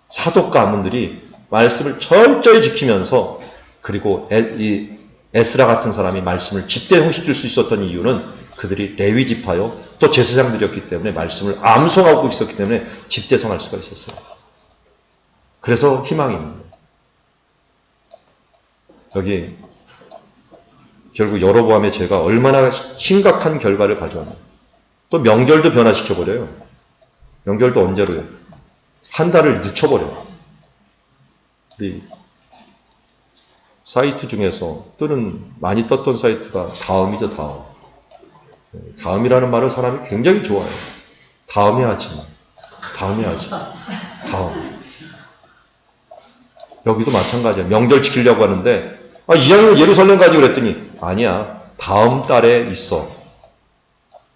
사독 가문들이 말씀을 철저히 지키면서 그리고 이 에스라 같은 사람이 말씀을 집대성시킬 수 있었던 이유는 그들이 레위 지파요 또 제사장들이었기 때문에 말씀을 암송하고 있었기 때문에 집대성할 수가 있었어요. 그래서 희망이 있는 거예요. 여기 결국 여로보암의 죄가 얼마나 심각한 결과를 가져왔나. 또 명절도 변화시켜버려요. 명절도 언제로요? 한 달을 늦춰버려요. 우리 사이트 중에서 많이 떴던 사이트가 다음이죠, 다음. 다음이라는 말을 사람이 굉장히 좋아해요. 다음에 하지. 다음에 하지. 다음. 여기도 마찬가지야. 명절 지키려고 하는데 이왕이면 예루살렘 가지 그랬더니 아니야. 다음 달에 있어.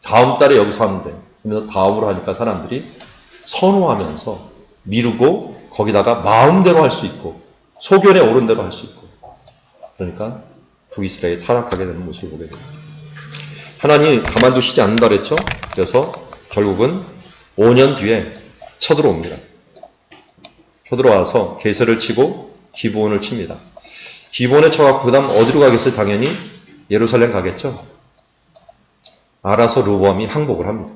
다음 달에 여기서 하면 돼. 그러면서 다음으로 하니까 사람들이 선호하면서 미루고 거기다가 마음대로 할 수 있고 소견에 오른 대로 할 수 있고 그러니까 북이스라엘이 타락하게 되는 모습을 보게 됩니다. 하나님이 가만두시지 않는다 그랬죠. 그래서 결국은 5년 뒤에 쳐들어옵니다. 쳐들어와서 게셀을 치고 기브온을 칩니다. 기브온에 쳐갖고 그 다음 어디로 가겠어요? 당연히 예루살렘 가겠죠. 알아서 르호보암이 항복을 합니다.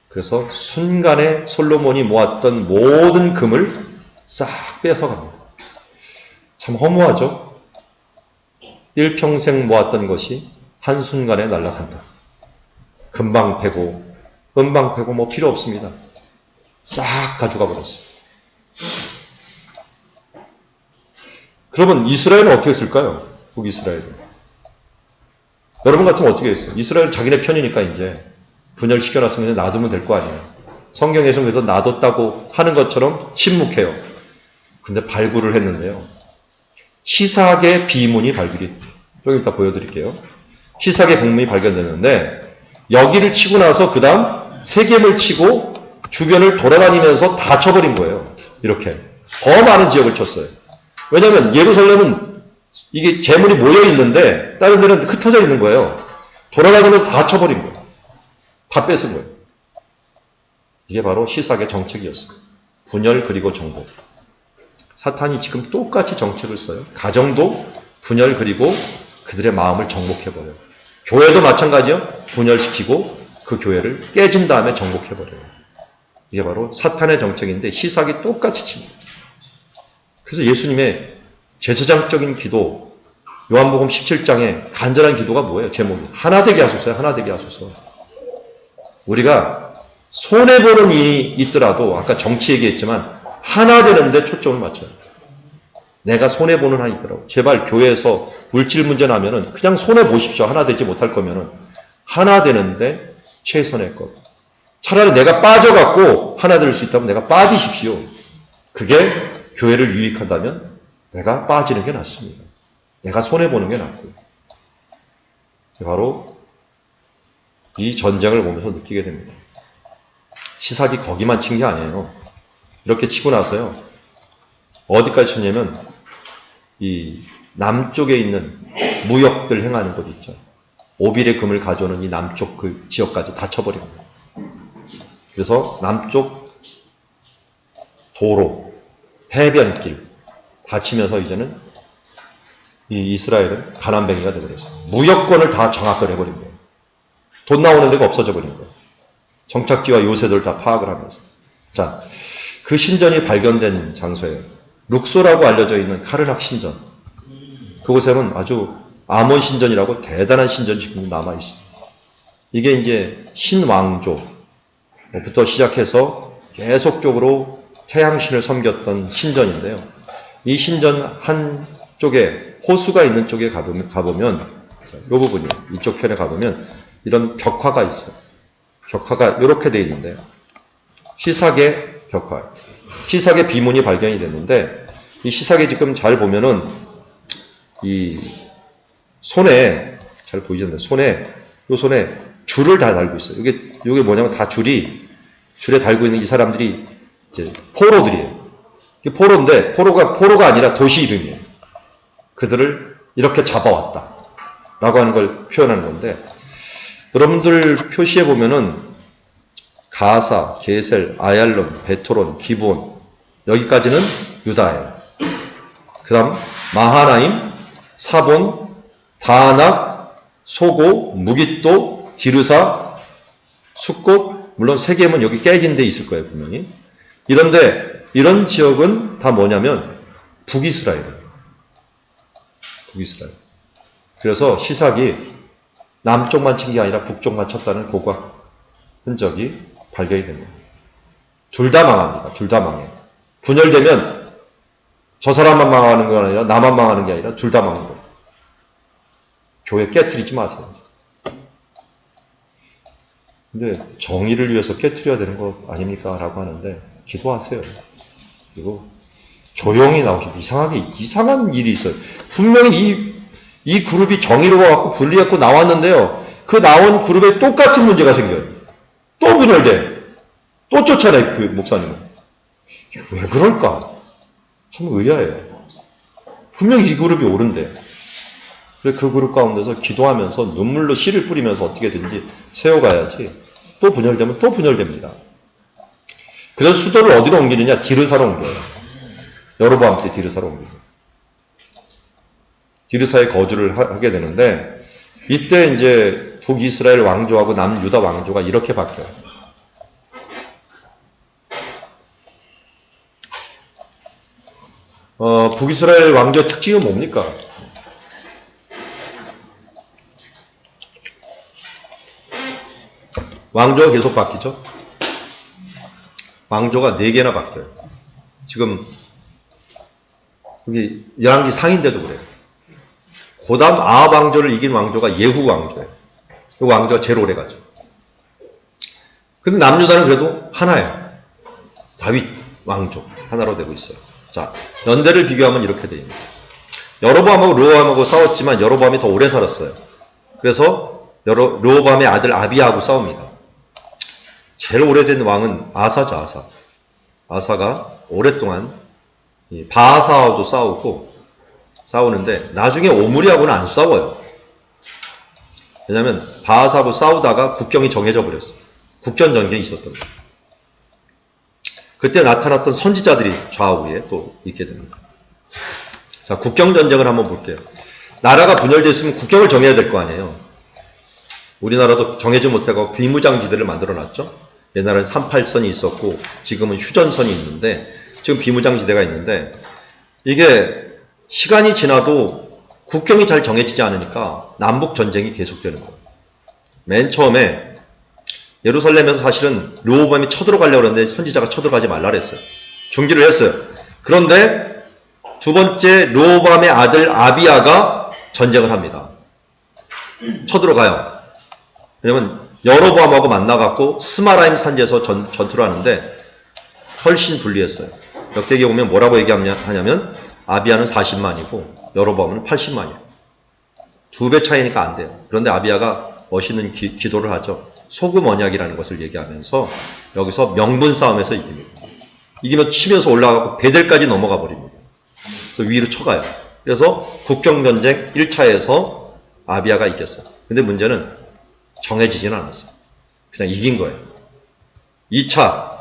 그래서 순간에 솔로몬이 모았던 모든 금을 싹 뺏어갑니다. 참 허무하죠? 일평생 모았던 것이 한순간에 날아간다. 금방 패고 은방 패고 뭐 필요 없습니다. 싹 가져가 버렸어요. 그러면 이스라엘은 어떻게 했을까요? 북이스라엘은. 여러분 같으면 어떻게 했어요? 이스라엘은 자기네 편이니까 이제 분열시켜놨으면 놔두면 될 거 아니에요. 성경에서 그래서 놔뒀다고 하는 것처럼 침묵해요. 근데 발굴을 했는데요. 시삭의 비문이 발굴이, 좀 이따 보여드릴게요. 시삭의 비문이 발견됐는데 여기를 치고 나서 그 다음 세겜을 치고 주변을 돌아다니면서 다 쳐버린 거예요. 이렇게. 더 많은 지역을 쳤어요. 왜냐하면 예루살렘은 이게 재물이 모여 있는데 다른 데는 흩어져 있는 거예요. 돌아다니면서 다 쳐버린 거예요. 다 뺏은 거예요. 이게 바로 시삭의 정책이었어요. 분열 그리고 정복. 사탄이 지금 똑같이 정책을 써요. 가정도 분열 그리고 그들의 마음을 정복해버려요. 교회도 마찬가지요. 분열시키고 그 교회를 깨진 다음에 정복해버려요. 이게 바로 사탄의 정책인데 시삭이 똑같이 칩니다. 그래서 예수님의 제사장적인 기도, 요한복음 17장에 간절한 기도가 뭐예요? 제목이 하나 되게 하소서요. 하나 되게 하소서. 우리가 손해보는 일이 있더라도 아까 정치 얘기했지만 하나 되는데 초점을 맞춰요. 내가 손해보는 한이 있더라고. 제발 교회에서 물질 문제 나면은 그냥 손해보십시오. 하나 되지 못할 거면은 하나 되는데 최선의 것. 차라리 내가 빠져갖고 하나 될 수 있다면 내가 빠지십시오. 그게 교회를 유익한다면 내가 빠지는 게 낫습니다. 내가 손해보는 게 낫고요. 바로 이 전쟁을 보면서 느끼게 됩니다. 시삭이 거기만 친 게 아니에요. 이렇게 치고 나서요. 어디까지 쳤냐면 이 남쪽에 있는 무역들 행하는 곳 있죠. 오빌의 금을 가져오는 이 남쪽 그 지역까지 다 쳐버립니다. 그래서 남쪽 도로, 해변길 다 치면서 이제는 이 이스라엘은 가난뱅이가 되어버렸어요. 무역권을 다 장악을 해버린 거예요. 돈 나오는 데가 없어져 버린 거예요. 정착지와 요새들 다 파악을 하면서. 자, 그 신전이 발견된 장소예요. 룩소라고 알려져 있는 카르낙 신전. 그곳에는 아주 아몬 신전이라고 대단한 신전이 지금 남아있습니다. 이게 이제 신왕조부터 시작해서 계속적으로 태양신을 섬겼던 신전인데요. 이 신전 한쪽에 호수가 있는 쪽에 가보면 이 부분이요. 이쪽 편에 가보면 이런 벽화가 있어요. 벽화가 이렇게 되어 있는데요. 시삭의 벽화. 시삭의 비문이 발견이 됐는데 이 시삭에 지금 잘 보면은 이 손에 잘 보이잖아요. 손에 줄을 다 달고 있어요. 이게 뭐냐면 다 줄에 달고 있는 이 사람들이 이제 포로들이에요. 이게 포로인데 포로가 아니라 도시 이름이에요. 그들을 이렇게 잡아왔다. 라고 하는 걸 표현하는 건데 여러분들 표시해 보면은 가사, 게셀, 아얄론, 베토론, 기브온 여기까지는 유다예요. 그 다음 마하나임, 사본, 다낙, 소고, 무깃도, 디르사, 숫곳 물론 세겜은 여기 깨진 데 있을 거예요. 분명히. 이런데 이런 지역은 다 뭐냐면 북이스라엘이에요. 북이스라엘. 그래서 시삭이 남쪽만 친 게 아니라 북쪽만 쳤다는 고고학 흔적이 발견이 됩니다. 둘 다 망합니다. 둘 다 망해요. 분열되면 저 사람만 망하는 건 아니라 나만 망하는 게 아니라 둘 다 망하는 거예요. 교회 깨트리지 마세요. 근데 정의를 위해서 깨트려야 되는 거 아닙니까? 라고 하는데 기도하세요. 그리고 조용히 나오시고 이상한 일이 있어요. 분명히 이 그룹이 정의로워갖고 분리했고 나왔는데요. 그 나온 그룹에 똑같은 문제가 생겨요. 또 분열돼. 또 쫓아내, 그 목사님은. 왜 그럴까? 참 의아해요. 분명히 이 그룹이 옳은데. 그래서 그 그룹 가운데서 기도하면서 눈물로 씨를 뿌리면서 어떻게든지 세워가야지. 또 분열되면 또 분열됩니다. 그래서 수도를 어디로 옮기느냐? 디르사로 옮겨요. 여로보암 때 디르사로 옮겨요. 디르사에 거주를 하게 되는데 이때 이제 북이스라엘 왕조하고 남유다 왕조가 이렇게 바뀌어요. 북이스라엘 왕조 특징은 뭡니까? 왕조가 계속 바뀌죠. 왕조가 4개나 바뀌어요. 지금 여기 열왕기 상인데도 그래요. 고담 아합 왕조를 이긴 왕조가 예후 왕조예요. 이 왕조가 제일 오래 가죠. 근데 남유다는 그래도 하나예요. 다윗 왕조 하나로 되고 있어요. 자, 연대를 비교하면 이렇게 됩니다. 여로보암하고 르호보암하고 싸웠지만 여로보암이 더 오래 살았어요. 그래서 르호보암의 아들 아비야하고 싸웁니다. 제일 오래된 왕은 아사죠. 아사가 오랫동안 바하사하고도 싸우는데 나중에 오므리하고는 안 싸워요. 왜냐하면 바하사하고 싸우다가 국경이 정해져 버렸어요. 국전 전쟁이 있었던 거예요. 그때 나타났던 선지자들이 좌우에 또 있게 됩니다. 자, 국경전쟁을 한번 볼게요. 나라가 분열되어 있으면 국경을 정해야 될 거 아니에요. 우리나라도 정해지 못하고 비무장지대를 만들어놨죠. 옛날에는 38선이 있었고 지금은 휴전선이 있는데 지금 비무장지대가 있는데 이게 시간이 지나도 국경이 잘 정해지지 않으니까 남북전쟁이 계속되는 거예요. 맨 처음에 예루살렘에서 사실은 르호보암이 쳐들어가려고 했는데 선지자가 쳐들어가지 말라 그랬어요. 중지를 했어요. 그런데 두 번째 르호보암의 아들 아비야가 전쟁을 합니다. 쳐들어가요. 왜냐면 여로보암하고 만나갖고 스마라임 산지에서 전투를 하는데 훨씬 불리했어요. 역대기에 보면 뭐라고 얘기하냐면 아비야는 40만이고 여로보암은 80만이에요. 2배 차이니까 안 돼요. 그런데 아비야가 멋있는 기도를 하죠. 소금 언약이라는 것을 얘기하면서 여기서 명분 싸움에서 이깁니다. 이기면 치면서 올라가고 베델까지 넘어가 버립니다. 그래서 위로 쳐가요. 그래서 국경전쟁 1차에서 아비야가 이겼어요. 근데 문제는 정해지지는 않았어요. 그냥 이긴 거예요. 2차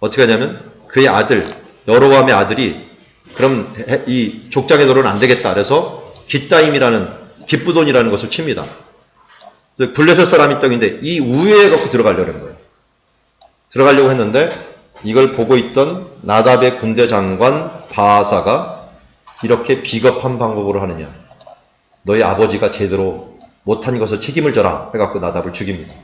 어떻게 하냐면 그의 아들 여로보암의 아들이 그럼 이 족장의 노릇은 안 되겠다. 그래서 깃부돈이라는 것을 칩니다. 블레셋 사람이 떡인데 이 우회에 갖고 들어가려는 거예요. 들어가려고 했는데 이걸 보고 있던 나답의 군대 장관 바아사가 이렇게 비겁한 방법으로 하느냐. 너희 아버지가 제대로 못한 것을 책임을 져라 해갖고 나답을 죽입니다.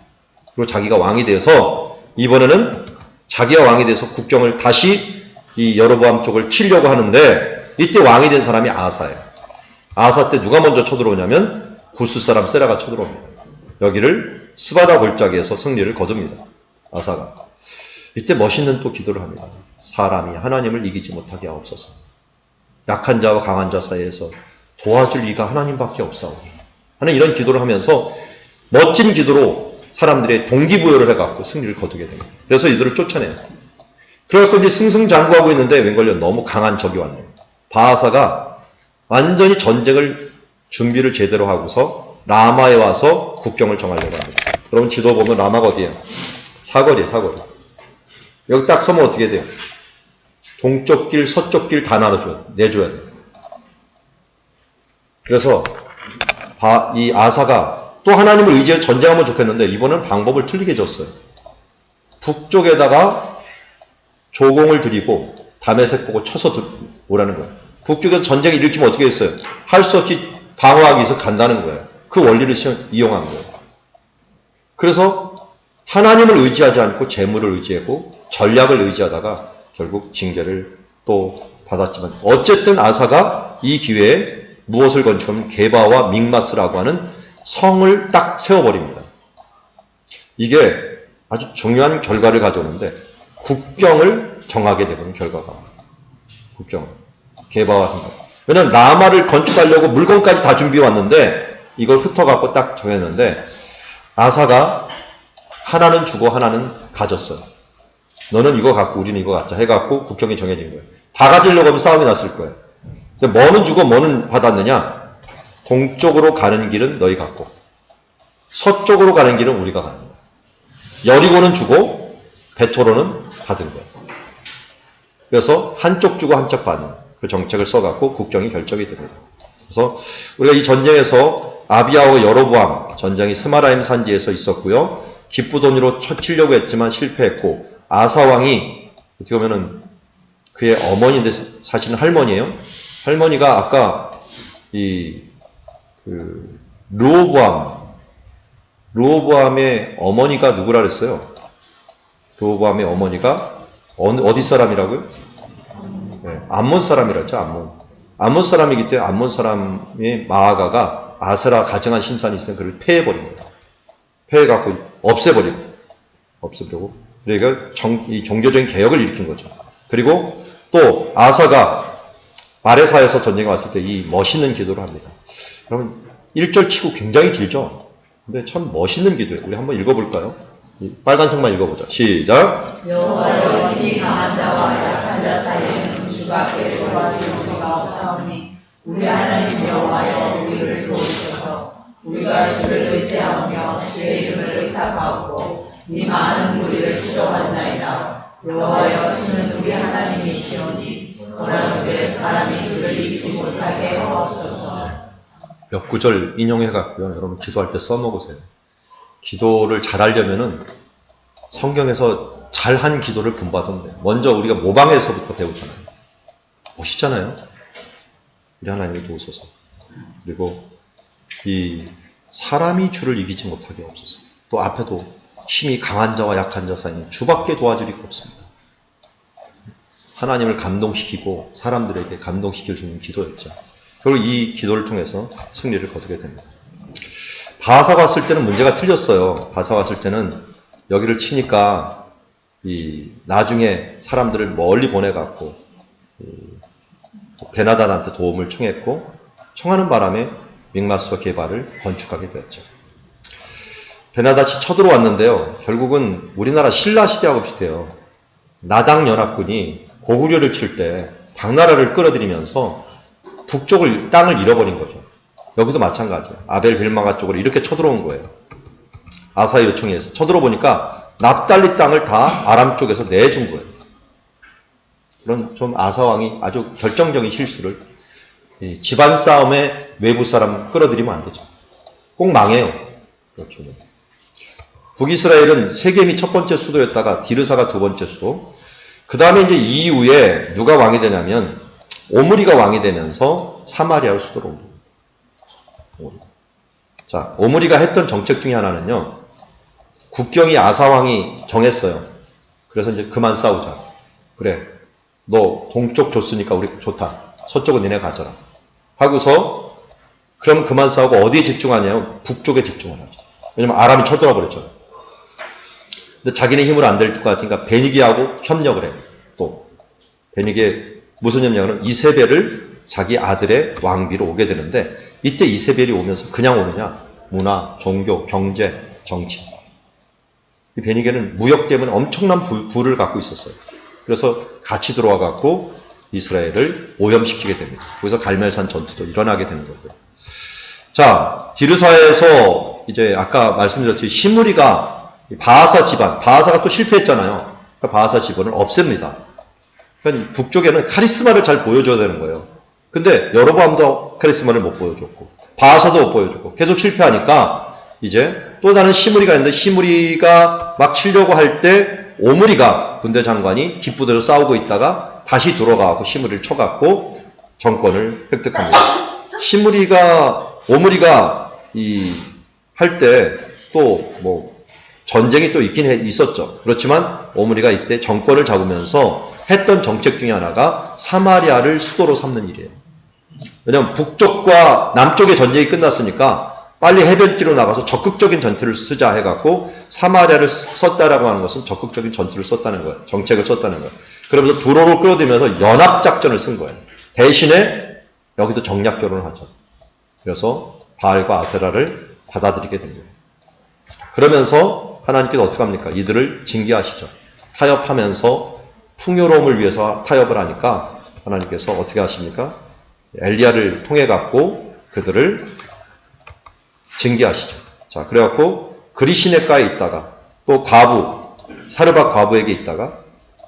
그리고 자기가 왕이 되어서 이번에는 자기가 왕이 돼서 국경을 다시 이 여로보암 쪽을 치려고 하는데 이때 왕이 된 사람이 아사예요. 아사 때 누가 먼저 쳐들어오냐면 구스 사람 세라가 쳐들어옵니다. 여기를 스바다 골짜기에서 승리를 거둡니다. 아사가. 이때 멋있는 또 기도를 합니다. 사람이 하나님을 이기지 못하게 하옵소서. 약한 자와 강한 자 사이에서 도와줄 이가 하나님밖에 없사오니 하는 이런 기도를 하면서 멋진 기도로 사람들의 동기부여를 해갖고 승리를 거두게 됩니다. 그래서 이들을 쫓아내요. 그래갖고 이제 승승장구하고 있는데 웬걸요 너무 강한 적이 왔네요. 바아사가 완전히 전쟁을 준비를 제대로 하고서 라마에 와서 국경을 정하려고 합니다. 여러분 지도 보면 라마가 어디예요? 사거리예요, 사거리. 여기 딱 서면 어떻게 돼요? 동쪽 길, 서쪽 길 다 내줘야 돼요. 그래서 이 아사가 또 하나님을 의지해 전쟁하면 좋겠는데 이번엔 방법을 틀리게 줬어요. 북쪽에다가 조공을 들이고 다메섹 보고 쳐서 오라는 거예요. 북쪽에서 전쟁을 일으키면 어떻게 했어요? 할 수 없이 방어하기 위해서 간다는 거예요. 그 원리를 이용한 거예요. 그래서 하나님을 의지하지 않고 재물을 의지하고 전략을 의지하다가 결국 징계를 또 받았지만 어쨌든 아사가 이 기회에 무엇을 건축하면 게바와 믹마스라고 하는 성을 딱 세워버립니다. 이게 아주 중요한 결과를 가져오는데 국경을 정하게 되는 결과가 국경 게바와 성. 왜냐하면 라마를 건축하려고 물건까지 다 준비해 왔는데 이걸 흩어갖고 딱 정했는데 아사가 하나는 주고 하나는 가졌어요. 너는 이거 갖고 우리는 이거 갖자 해갖고 국경이 정해진 거예요. 다 가지려고 하면 싸움이 났을 거예요. 뭐는 주고 뭐는 받았느냐? 동쪽으로 가는 길은 너희 갖고 서쪽으로 가는 길은 우리가 가는 거예요. 여리고는 주고 베토로는 받은 거예요. 그래서 한쪽 주고 한쪽 받는 그 정책을 써갖고 국경이 결정이 됩니다. 그래서 우리가 이 전쟁에서 아비야와 여로보암 전쟁이 스마라임 산지에서 있었고요. 깃부돈으로 치려고 했지만 실패했고 아사왕이 어떻게 보면은 그의 어머니인데 사실은 할머니예요. 할머니가 아까 르호보암의 어머니가 누구라 그랬어요? 르호보암의 어머니가 어디 사람이라고요? 네, 암몬 사람이랬죠. 암몬 사람이기 때문에 암몬 사람의 마아가가 아세라 가정한 신산이 있으면 그를 폐해버립니다. 폐해갖고 없애버리고 그러니까 이 종교적인 개혁을 일으킨 거죠. 그리고 또 아사가 마레사에서 전쟁에 왔을 때 이 멋있는 기도를 합니다. 여러분 1절 치고 굉장히 길죠. 근데 참 멋있는 기도예요. 우리 한번 읽어볼까요? 빨간색만 읽어보자. 시작. 여호와여 힘이 강한 자와 약한 자 사이에는 주밖에 도와줄 우리가 없사오니 우리 하나님 여호와여 우리를 도우소서. 우리가 주를 의지하며 주의 이름을 의탁하고 이 많은 무리를 추종하나이다. 여호와여 주는 우리 하나님이시오니 원하는데 사람이 주를 이기지 못하게 하옵소서. 몇 구절 인용해갖고요. 여러분 기도할 때 써먹으세요. 기도를 잘하려면은 성경에서 잘한 기도를 본받으면 돼요. 먼저 우리가 모방에서부터 배우잖아요. 멋있잖아요. 우리 하나님이 도우소서. 그리고 이 사람이 주를 이기지 못하게 없어서 또 앞에도 힘이 강한 자와 약한 자 사이는 주밖에 도와줄 리가 없습니다. 하나님을 감동시키고 사람들에게 감동시킬 수 있는 기도였죠. 그리고 이 기도를 통해서 승리를 거두게 됩니다. 바사가 왔을 때는 문제가 틀렸어요. 바사가 왔을 때는 여기를 치니까 나중에 사람들을 멀리 보내갖고 베나단한테 도움을 청했고 청하는 바람에 믹마스와 게발을 건축하게 되었죠. 베나단이 쳐들어왔는데요. 결국은 우리나라 신라 시대하고 비슷해요. 나당 연합군이 고구려를 칠 때 당나라를 끌어들이면서 북쪽을 땅을 잃어버린 거죠. 여기도 마찬가지예요. 아벨 빌마가 쪽으로 이렇게 쳐들어온 거예요. 아사의 요청에 의해서 쳐들어보니까 납달리 땅을 다 아람 쪽에서 내준 거예요. 그런 좀 아사 왕이 아주 결정적인 실수를 집안 싸움에 외부 사람 끌어들이면 안 되죠. 꼭 망해요. 그렇죠. 북이스라엘은 세겜이 첫 번째 수도였다가 디르사가 두 번째 수도. 그 다음에 이제 이후에 누가 왕이 되냐면 오므리가 왕이 되면서 사마리아를 수도로 옵니다. 자, 오므리가 했던 정책 중에 하나는요. 국경이 아사 왕이 정했어요. 그래서 이제 그만 싸우자. 그래, 너 동쪽 줬으니까 우리 좋다. 서쪽은 니네 가져라. 하고서 그럼 그만 싸우고 어디에 집중하냐면 북쪽에 집중을 하죠. 왜냐면 아람이 쳐들어와 버렸죠. 근데 자기네 힘으로 안 될 것 같으니까 베니게하고 협력을 해요. 또 베니게 무슨 협력은 이세벨을 자기 아들의 왕비로 오게 되는데 이때 이세벨이 오면서 그냥 오느냐? 문화, 종교, 경제, 정치. 이 베니게는 무역 때문에 엄청난 부를 갖고 있었어요. 그래서 같이 들어와 갖고 이스라엘을 오염시키게 됩니다. 거기서 갈멜산 전투도 일어나게 되는 거고요. 자, 디르사에서 이제 아까 말씀드렸듯이 시므리가 바하사 집안, 바하사가 또 실패했잖아요. 그러니까 바하사 집안을 없앱니다. 그러니까 북쪽에는 카리스마를 잘 보여줘야 되는 거예요. 근데 여로보암도 카리스마를 못 보여줬고 바하사도 못 보여줬고 계속 실패하니까 이제 또 다른 시므리가 있는데 시므리가 막 치려고 할 때 오므리가 군대 장관이 기쁘대로 싸우고 있다가 다시 들어가고 시므리를 쳐갖고 정권을 획득합니다. 오므리가 할 때 또 뭐 전쟁이 또 있었죠. 그렇지만 오므리가 이때 정권을 잡으면서 했던 정책 중에 하나가 사마리아를 수도로 삼는 일이에요. 왜냐하면 북쪽과 남쪽의 전쟁이 끝났으니까 빨리 해변길로 나가서 적극적인 전투를 쓰자 해갖고 사마리아를 썼다라고 하는 것은 적극적인 전투를 썼다는 거예요. 정책을 썼다는 거예요. 그러면서 두로를 끌어들이면서 연합작전을 쓴 거예요. 대신에 여기도 정략 결혼을 하죠. 그래서 바알과 아세라를 받아들이게 됩니다. 그러면서 하나님께서 어떻게 합니까? 이들을 징계하시죠. 타협하면서 풍요로움을 위해서 타협을 하니까 하나님께서 어떻게 하십니까? 엘리야를 통해 갖고 그들을 징계하시죠. 자, 그래갖고 그리시네가에 있다가 또 사르밧 과부에게 있다가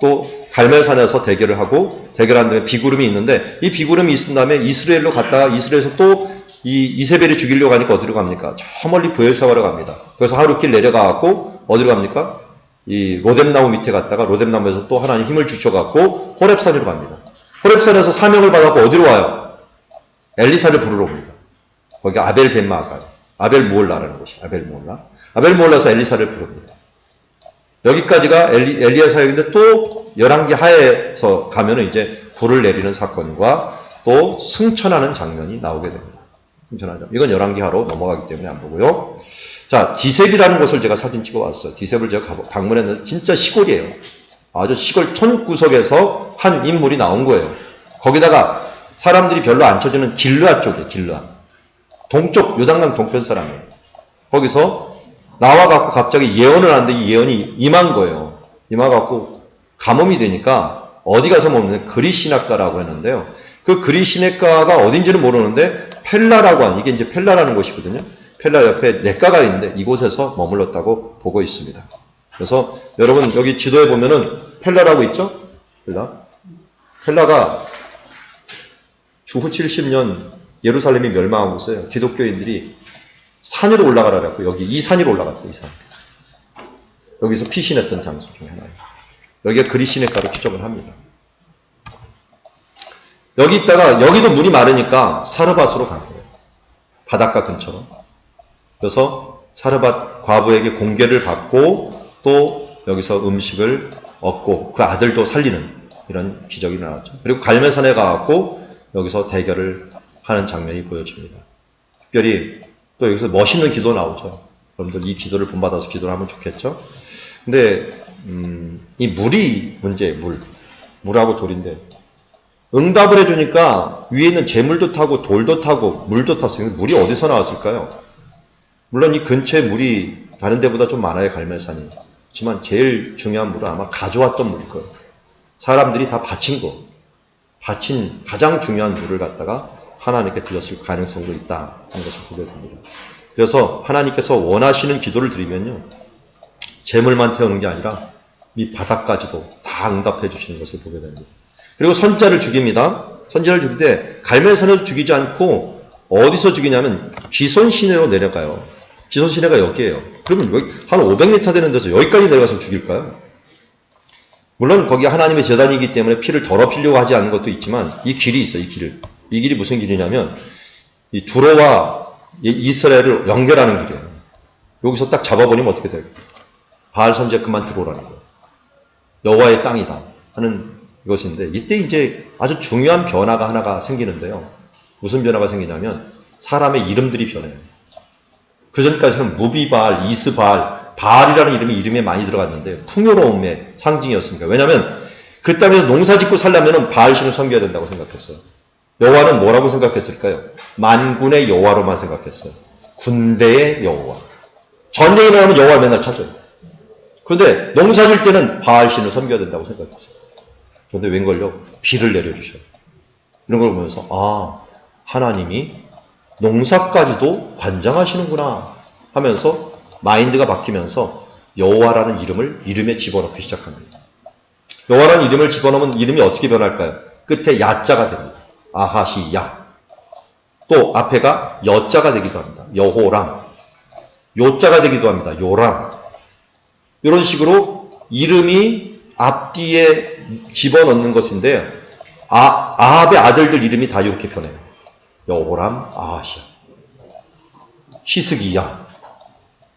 또 갈멜산에서 대결한 다음에 비구름이 있는데 이 비구름이 있은 다음에 이스라엘로 갔다가 이스라엘에서 또 이세벨이 죽이려고 하니까 어디로 갑니까? 저 멀리 브엘사바로 갑니다. 그래서 하루길 내려가갖고 어디로 갑니까? 이 로뎀나무 밑에 갔다가 로뎀나무에서 또 하나님 힘을 주셔갖고 호렙산으로 갑니다. 호렙산에서 사명을 받았고 어디로 와요? 엘리사를 부르러 옵니다. 거기 아벨 벳마가요. 아벨 모올라라는 곳이 아벨 모올라에서 엘리사를 부릅니다. 여기까지가 엘리야 사역인데 또 열왕기 하에서 가면은 이제 불을 내리는 사건과 또 승천하는 장면이 나오게 됩니다. 승천하죠. 이건 열왕기 하로 넘어가기 때문에 안 보고요. 자, 디셉이라는 곳을 제가 사진 찍어 왔어요. 디셉을 제가 방문했는데 진짜 시골이에요. 아주 시골 촌구석에서 한 인물이 나온 거예요. 거기다가 사람들이 별로 안 쳐주는 길르앗 쪽이에요. 길르앗. 동쪽 요단강 동편 사람이에요. 거기서 나와갖고 갑자기 예언을 하는데 이 예언이 임한 거예요. 임해갖고 가뭄이 되니까 어디 가서 먹는 그리시네가라고 했는데요. 그 그리시네가가 어딘지는 모르는데 펠라라고 하는 이게 이제 펠라라는 곳이거든요. 펠라 옆에 넷가가 있는데 이곳에서 머물렀다고 보고 있습니다. 그래서 여러분 여기 지도에 보면은 헬라라고 있죠? 헬라가 주후 70년 예루살렘이 멸망하고 있어요. 기독교인들이 산으로 올라가라 그랬고, 여기 이 산으로 올라갔어요, 이 산. 여기서 피신했던 장소 중에 하나예요. 여기가 그리시네가로 추정을 합니다. 여기 있다가, 여기도 물이 마르니까 사르밧으로 간 거예요. 바닷가 근처로. 그래서 사르밧 과부에게 공개를 받고, 또 여기서 음식을 얻고, 그 아들도 살리는 이런 기적이 일어났죠. 그리고 갈매산에 가갖고, 여기서 대결을 하는 장면이 보여집니다. 특별히 또 여기서 멋있는 기도 나오죠. 여러분들 이 기도를 본받아서 기도를 하면 좋겠죠. 근데 이 물이 문제예요. 물하고 돌인데 응답을 해주니까 위에 있는 재물도 타고 돌도 타고 물도 탔어요. 물이 어디서 나왔을까요? 물론 이 근처에 물이 다른 데보다 좀 많아요. 갈멜산이. 하지만 제일 중요한 물은 아마 가져왔던 물일 거예요. 사람들이 다 바친 가장 중요한 물을 갖다가 하나님께 드렸을 가능성도 있다 하는 것을 보게 됩니다. 그래서 하나님께서 원하시는 기도를 드리면요, 재물만 태우는 게 아니라 이 바닥까지도 다 응답해 주시는 것을 보게 됩니다. 그리고 선지자를 죽입니다. 선지자를 죽일 때 갈멜산에서 죽이지 않고 어디서 죽이냐면 기손 시내로 내려가요. 기손 시내가 여기예요. 그러면 여기 한 500m 되는 데서 여기까지 내려가서 죽일까요? 물론 거기 하나님의 제단이기 때문에 피를 더럽히려고 하지 않는 것도 있지만 이 길이 있어요. 이 길이 무슨 길이냐면 이 두로와 이스라엘을 연결하는 길이에요. 여기서 딱 잡아버리면 어떻게 될까요? 바알 선지자 그만 들어오라는 거예요. 여호와의 땅이다 하는 이것인데, 이때 이제 아주 중요한 변화가 하나가 생기는데요. 무슨 변화가 생기냐면 사람의 이름들이 변해요. 그전까지는 무비바알, 이스바알, 바알이라는 이름이 이름에 많이 들어갔는데 풍요로움의 상징이었습니다. 왜냐하면 그 땅에서 농사 짓고 살려면 바알신을 섬겨야 된다고 생각했어요. 여호와는 뭐라고 생각했을까요? 만군의 여호와로만 생각했어요. 군대의 여호와. 전쟁이 일어나면 여호와를 맨날 찾아요. 그런데 농사 질 때는 바알신을 섬겨야 된다고 생각했어요. 그런데 웬걸요? 비를 내려주셔요. 이런 걸 보면서 하나님이 농사까지도 관장하시는구나 하면서 마인드가 바뀌면서 여호와라는 이름을 이름에 집어넣기 시작합니다. 여호와라는 이름을 집어넣으면 이름이 어떻게 변할까요? 끝에 야자가 됩니다. 아하시야. 또 앞에가 여자가 되기도 합니다. 여호람. 요자가 되기도 합니다. 요람. 이런 식으로 이름이 앞뒤에 집어넣는 것인데 아합의 아들들 이름이 다 이렇게 변해요. 여호람, 아하시야, 히스기야.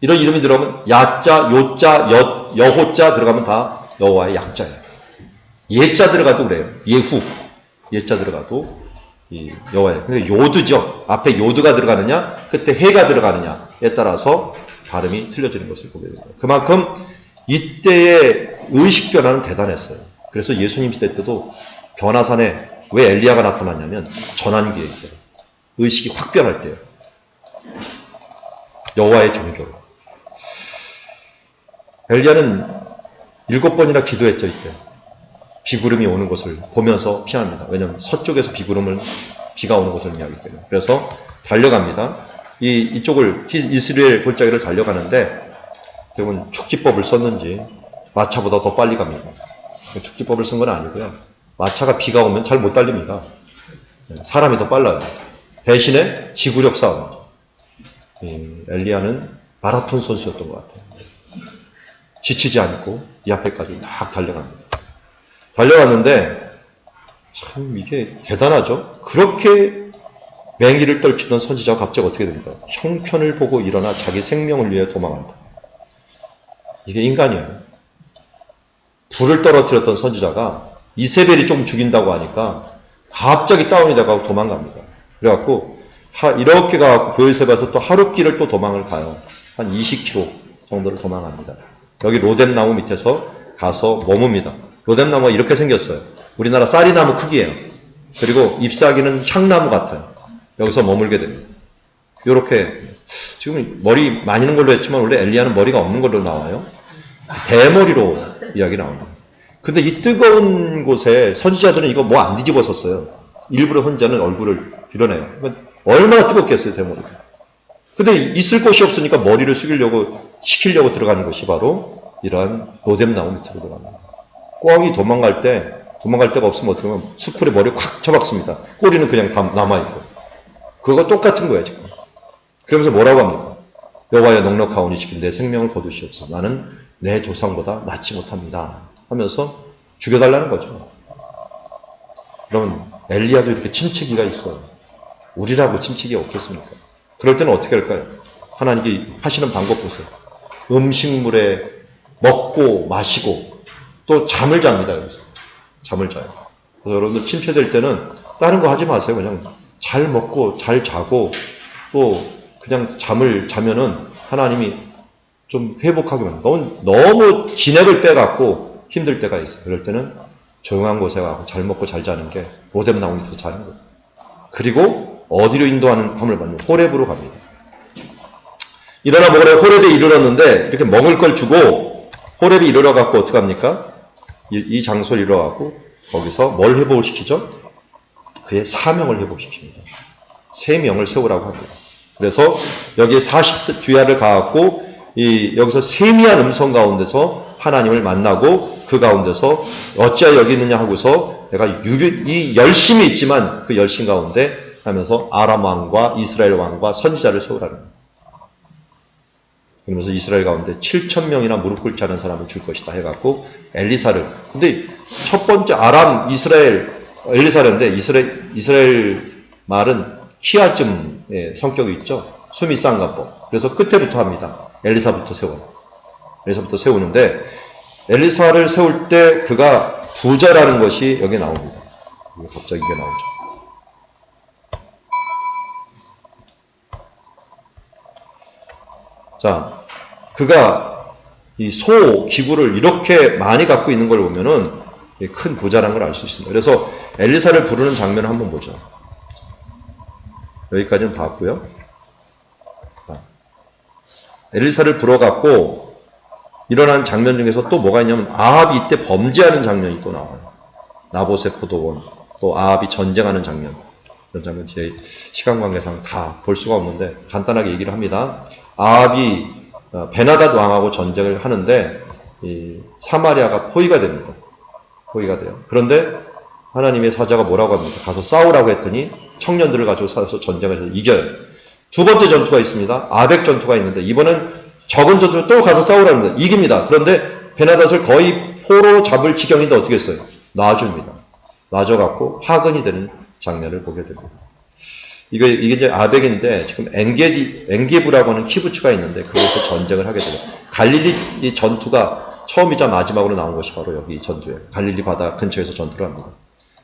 이런 이름이 들어가면 야자, 요자, 여호자 들어가면 다 여호와의 약자예요. 예자 들어가도 그래요. 예후. 예자 들어가도 이 여호와예요. 근데 요드죠. 앞에 요드가 들어가느냐, 끝에 해가 들어가느냐에 따라서 발음이 틀려지는 것을 보게 됩니다. 그만큼 이때의 의식 변화는 대단했어요. 그래서 예수님 시대 때도 변화산에 왜 엘리야가 나타났냐면 전환기에 있어요. 의식이 확 변할 때요. 여호와의 종교로. 엘리야는 7번이나 기도했죠, 이때. 비구름이 오는 것을 보면서 피합니다. 왜냐하면 서쪽에서 비가 오는 것을 의미하기 때문에. 그래서 달려갑니다. 이쪽을 이스라엘 골짜기를 달려가는데 대부분 축지법을 썼는지 마차보다 더 빨리 갑니다. 축지법을 쓴 건 아니고요. 마차가 비가 오면 잘 못 달립니다. 사람이 더 빨라요. 대신에 지구력 싸움. 엘리야는 마라톤 선수였던 것 같아요. 지치지 않고 이 앞에까지 막 달려갑니다. 달려갔는데 참 이게 대단하죠. 그렇게 맹기를 떨치던 선지자가 갑자기 어떻게 됩니까? 형편을 보고 일어나 자기 생명을 위해 도망한다. 이게 인간이에요. 불을 떨어뜨렸던 선지자가 이세벨이 좀 죽인다고 하니까 갑자기 다운이 돼가고 도망갑니다. 그래갖고 이렇게 가갖고 그에서봐서 또 하룻길을 또 도망을 가요. 한 20km 정도를 도망합니다. 여기 로뎀나무 밑에서 가서 머뭅니다. 로뎀나무가 이렇게 생겼어요. 우리나라 쌀이나무 크기예요. 그리고 잎사귀는 향나무 같아요. 여기서 머물게 됩니다. 이렇게 지금 머리 많이 는 걸로 했지만 원래 엘리야는 머리가 없는 걸로 나와요. 대머리로 이야기 나옵니다. 근데 이 뜨거운 곳에 선지자들은 이거 뭐 안 뒤집어 썼어요. 일부러 혼자는 얼굴을 드러내요. 얼마나 뜨겁겠어요, 대머리가. 근데 있을 곳이 없으니까 머리를 식히려고 들어가는 것이 바로 이러한 로뎀나무 밑으로 들어갑니다. 꿩이 도망갈 데가 없으면 어떻게 하면 수풀에 머리를 콱 쳐박습니다. 꼬리는 그냥 남아있고. 그거 똑같은 거예요, 지금. 그러면서 뭐라고 합니까? 여호와여 넉넉하오니 지금 내 생명을 거두시옵소서. 나는 내 조상보다 낫지 못합니다. 하면서 죽여달라는 거죠. 그러면 엘리야도 이렇게 침체기가 있어요. 우리라고 침체기가 없겠습니까? 그럴 때는 어떻게 할까요? 하나님이 하시는 방법 보세요. 음식물에 먹고 마시고 또 잠을 잡니다. 여기서. 잠을 자요. 그래서 여러분들 침체될 때는 다른 거 하지 마세요. 그냥 잘 먹고 잘 자고 또 그냥 잠을 자면은 하나님이 좀 회복하게 만듭니다. 너무 진액을 빼갖고 힘들 때가 있어요. 그럴 때는 조용한 곳에 가고 잘 먹고 잘 자는 게 로뎀 나무 밑에서 자는 거예요. 그리고 어디로 인도하는 함을 받는 호렙으로 갑니다. 일어나 먹으라. 호렙에 이르렀는데 이렇게 먹을 걸 주고 호렙에 이르러갖고 어떻게 합니까? 이 장소에 이르러갖고 거기서 뭘 회복을 시키죠? 그의 사명을 회복시킵니다. 세 명을 세우라고 합니다. 그래서 여기에 40주야를 가갖고 여기서 세미한 음성 가운데서 하나님을 만나고 그 가운데서 어찌하여 여기 있느냐 하고서 내가 이 열심이 있지만 그 열심 가운데 하면서 아람 왕과 이스라엘 왕과 선지자를 세우라는 거예요. 그러면서 이스라엘 가운데 7,000명이나 무릎 꿇지 않은 사람을 줄 것이다 해갖고 엘리사를. 근데 첫 번째 아람 엘리사인데 이스라엘 말은 히아즘의 성격이 있죠. 숨이 싼가 봐. 그래서 끝에부터 합니다. 엘리사부터 세우는데 엘리사를 세울 때 그가 부자라는 것이 여기에 나옵니다. 갑자기 이게 나오죠. 자, 그가 이 소 기구를 이렇게 많이 갖고 있는 걸 보면은 큰 부자라는 걸 알 수 있습니다. 그래서 엘리사를 부르는 장면을 한번 보죠. 여기까지는 봤고요. 엘리사를 불어갖고 일어난 장면 중에서 또 뭐가 있냐면 아합이 이때 범죄하는 장면이 또 나와요. 나봇의 포도원, 또 아합이 전쟁하는 장면. 그런 장면 제 시간 관계상 다 볼 수가 없는데 간단하게 얘기를 합니다. 아합이 베나닷 왕하고 전쟁을 하는데 이 사마리아가 포위가 됩니다. 포위가 돼요. 그런데 하나님의 사자가 뭐라고 합니까? 가서 싸우라고 했더니 청년들을 가지고 싸워서 전쟁을 해서 이겨요. 두 번째 전투가 있습니다. 아벡 전투가 있는데 이번엔 적은 전투로 또 가서 싸우라는데 이깁니다. 그런데 베나닷을 거의 포로 잡을 지경인데 어떻게 했어요? 놔줍니다. 놔줘갖고 화근이 되는 장면을 보게 됩니다. 이게 이제 아벡인데 지금 엔게부라고 하는 키부츠가 있는데 그곳에서 전쟁을 하게 돼요. 갈릴리 이 전투가 처음이자 마지막으로 나온 것이 바로 여기 전투예요. 갈릴리 바다 근처에서 전투를 합니다.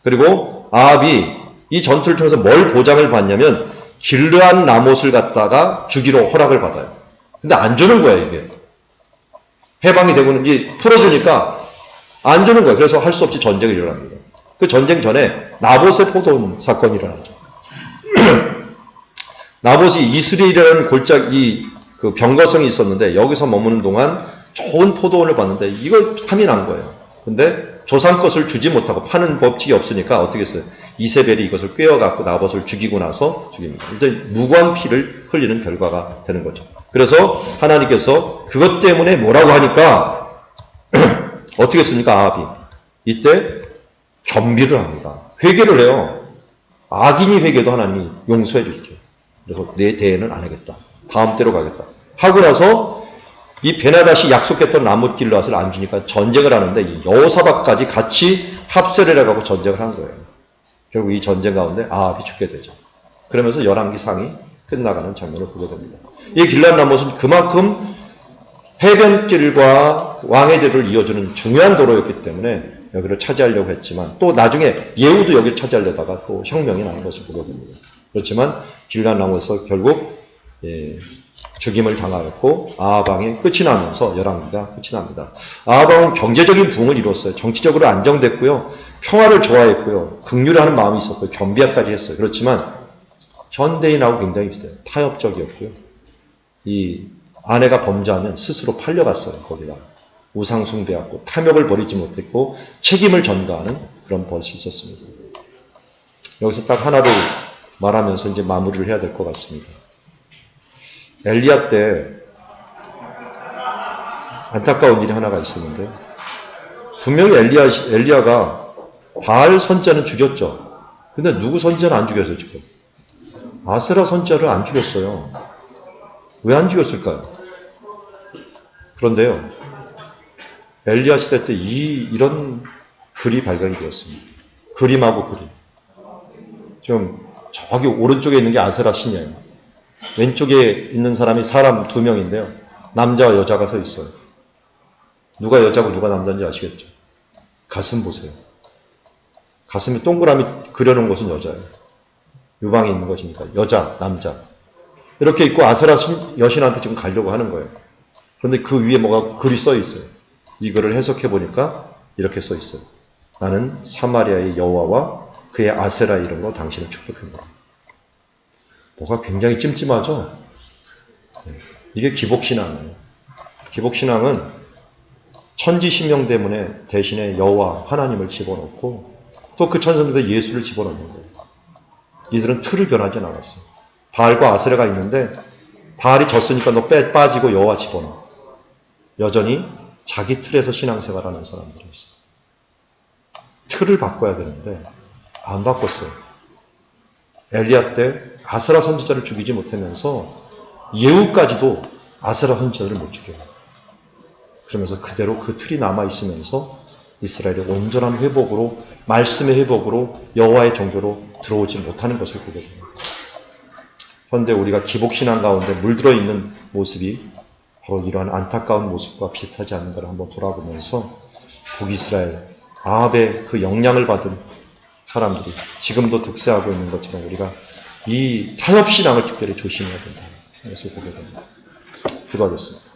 그리고 아합이 이 전투를 통해서 뭘 보장을 받냐면 길르한 나못을 갖다가 주기로 허락을 받아요. 근데 안 주는 거예요, 이게. 해방이 되고는 이제 풀어주니까 안 주는 거예요. 그래서 할 수 없이 전쟁이 일어납니다. 그 전쟁 전에 나봇의 포도원 사건이 일어나죠. 나봇이 이스라엘이라는 그 병거성이 있었는데 여기서 머무는 동안 좋은 포도원을 봤는데 이거 탐이 난 거예요. 근데 조상 것을 주지 못하고 파는 법칙이 없으니까 어떻게 했어요? 이세벨이 이것을 꿰어갖고 나봇을 죽이고 나서 죽입니다. 이제 무고한 피를 흘리는 결과가 되는 거죠. 그래서 하나님께서 그것 때문에 뭐라고 하니까 어떻게 했습니까? 아합이 이때 겸비를 합니다. 회개를 해요. 악인이 회개도 하나님이 용서해 주죠. 그래서 내 대에는 안 하겠다. 다음 때로 가겠다. 하고 나서 이 베나닷이 약속했던 나뭇 길르앗을 안 주니까 전쟁을 하는데 이 여호사밧까지 같이 합세를 해가고 전쟁을 한 거예요. 결국 이 전쟁 가운데 아합이 죽게 되죠. 그러면서 열왕기상이 끝나가는 장면을 보게 됩니다. 이 길르앗 나못은 그만큼 해변길과 왕의 대로를 이어주는 중요한 도로였기 때문에 여기를 차지하려고 했지만 또 나중에 예후도 여기를 차지하려다가 또 혁명이 나는 것을 보게 됩니다. 그렇지만 길르앗 나못에서 결국 죽임을 당하였고 아합왕의 끝이 나면서 열왕기가 끝이 납니다. 아합왕은 경제적인 부흥을 이뤘어요. 정치적으로 안정됐고요. 평화를 좋아했고요. 긍휼하는 마음이 있었고요. 겸비하까지 했어요. 그렇지만 현대인하고 굉장히 비슷해요. 타협적이었고요. 이 아내가 범죄하면 스스로 팔려갔어요. 거기다. 우상숭배하고 탐욕을 버리지 못했고 책임을 전가하는 그런 버릇이 있었습니다. 여기서 딱 하나를 말하면서 이제 마무리를 해야 될 것 같습니다. 엘리야 때 안타까운 일이 하나가 있었는데 분명히 엘리야가 바알 선자는 죽였죠. 근데 누구 선자는 안 죽였어요, 지금? 아세라 선자를 안 죽였어요. 왜 안 죽였을까요? 그런데요, 엘리야 시대 때 이런 글이 발견이 되었습니다. 그림하고 그림. 지금 저기 오른쪽에 있는 게 아세라 신이에요. 왼쪽에 있는 사람이 사람 2명인데요. 남자와 여자가 서 있어요. 누가 여자고 누가 남자인지 아시겠죠? 가슴 보세요. 가슴에 동그라미 그려놓은 것은 여자예요. 유방에 있는 것이니까. 여자, 남자. 이렇게 있고 아세라 여신한테 지금 가려고 하는 거예요. 그런데 그 위에 뭐가 글이 써 있어요. 이 글을 해석해 보니까 이렇게 써 있어요. 나는 사마리아의 여호와와 그의 아세라 이름으로 당신을 축복합니다. 뭐가 굉장히 찜찜하죠? 이게 기복신앙이에요. 기복신앙은 천지신명 때문에 대신에 여호와 하나님을 집어넣고 또 그 천사들에 예수를 집어넣는 거예요. 이들은 틀을 변하지 않았어요. 바알과 아세라가 있는데 바알이 졌으니까 너 빠지고 여호와 집어넣어. 여전히 자기 틀에서 신앙생활하는 사람들이 있어요. 틀을 바꿔야 되는데 안 바꿨어요. 엘리야 때 아세라 선지자를 죽이지 못하면서 예후까지도 아세라 선지자를 못 죽여요. 그러면서 그대로 그 틀이 남아있으면서 이스라엘의 온전한 회복으로 말씀의 회복으로 여호와의 종교로 들어오지 못하는 것을 보게 됩니다. 현대 우리가 기복신앙 가운데 물들어 있는 모습이 바로 이러한 안타까운 모습과 비슷하지 않은가를 한번 돌아보면서 북이스라엘 아합의 그 영향을 받은 사람들이 지금도 득세하고 있는 것처럼 우리가 이 타협신앙을 특별히 조심해야 된다. 그래서 보게 됩니다. 기도하겠습니다.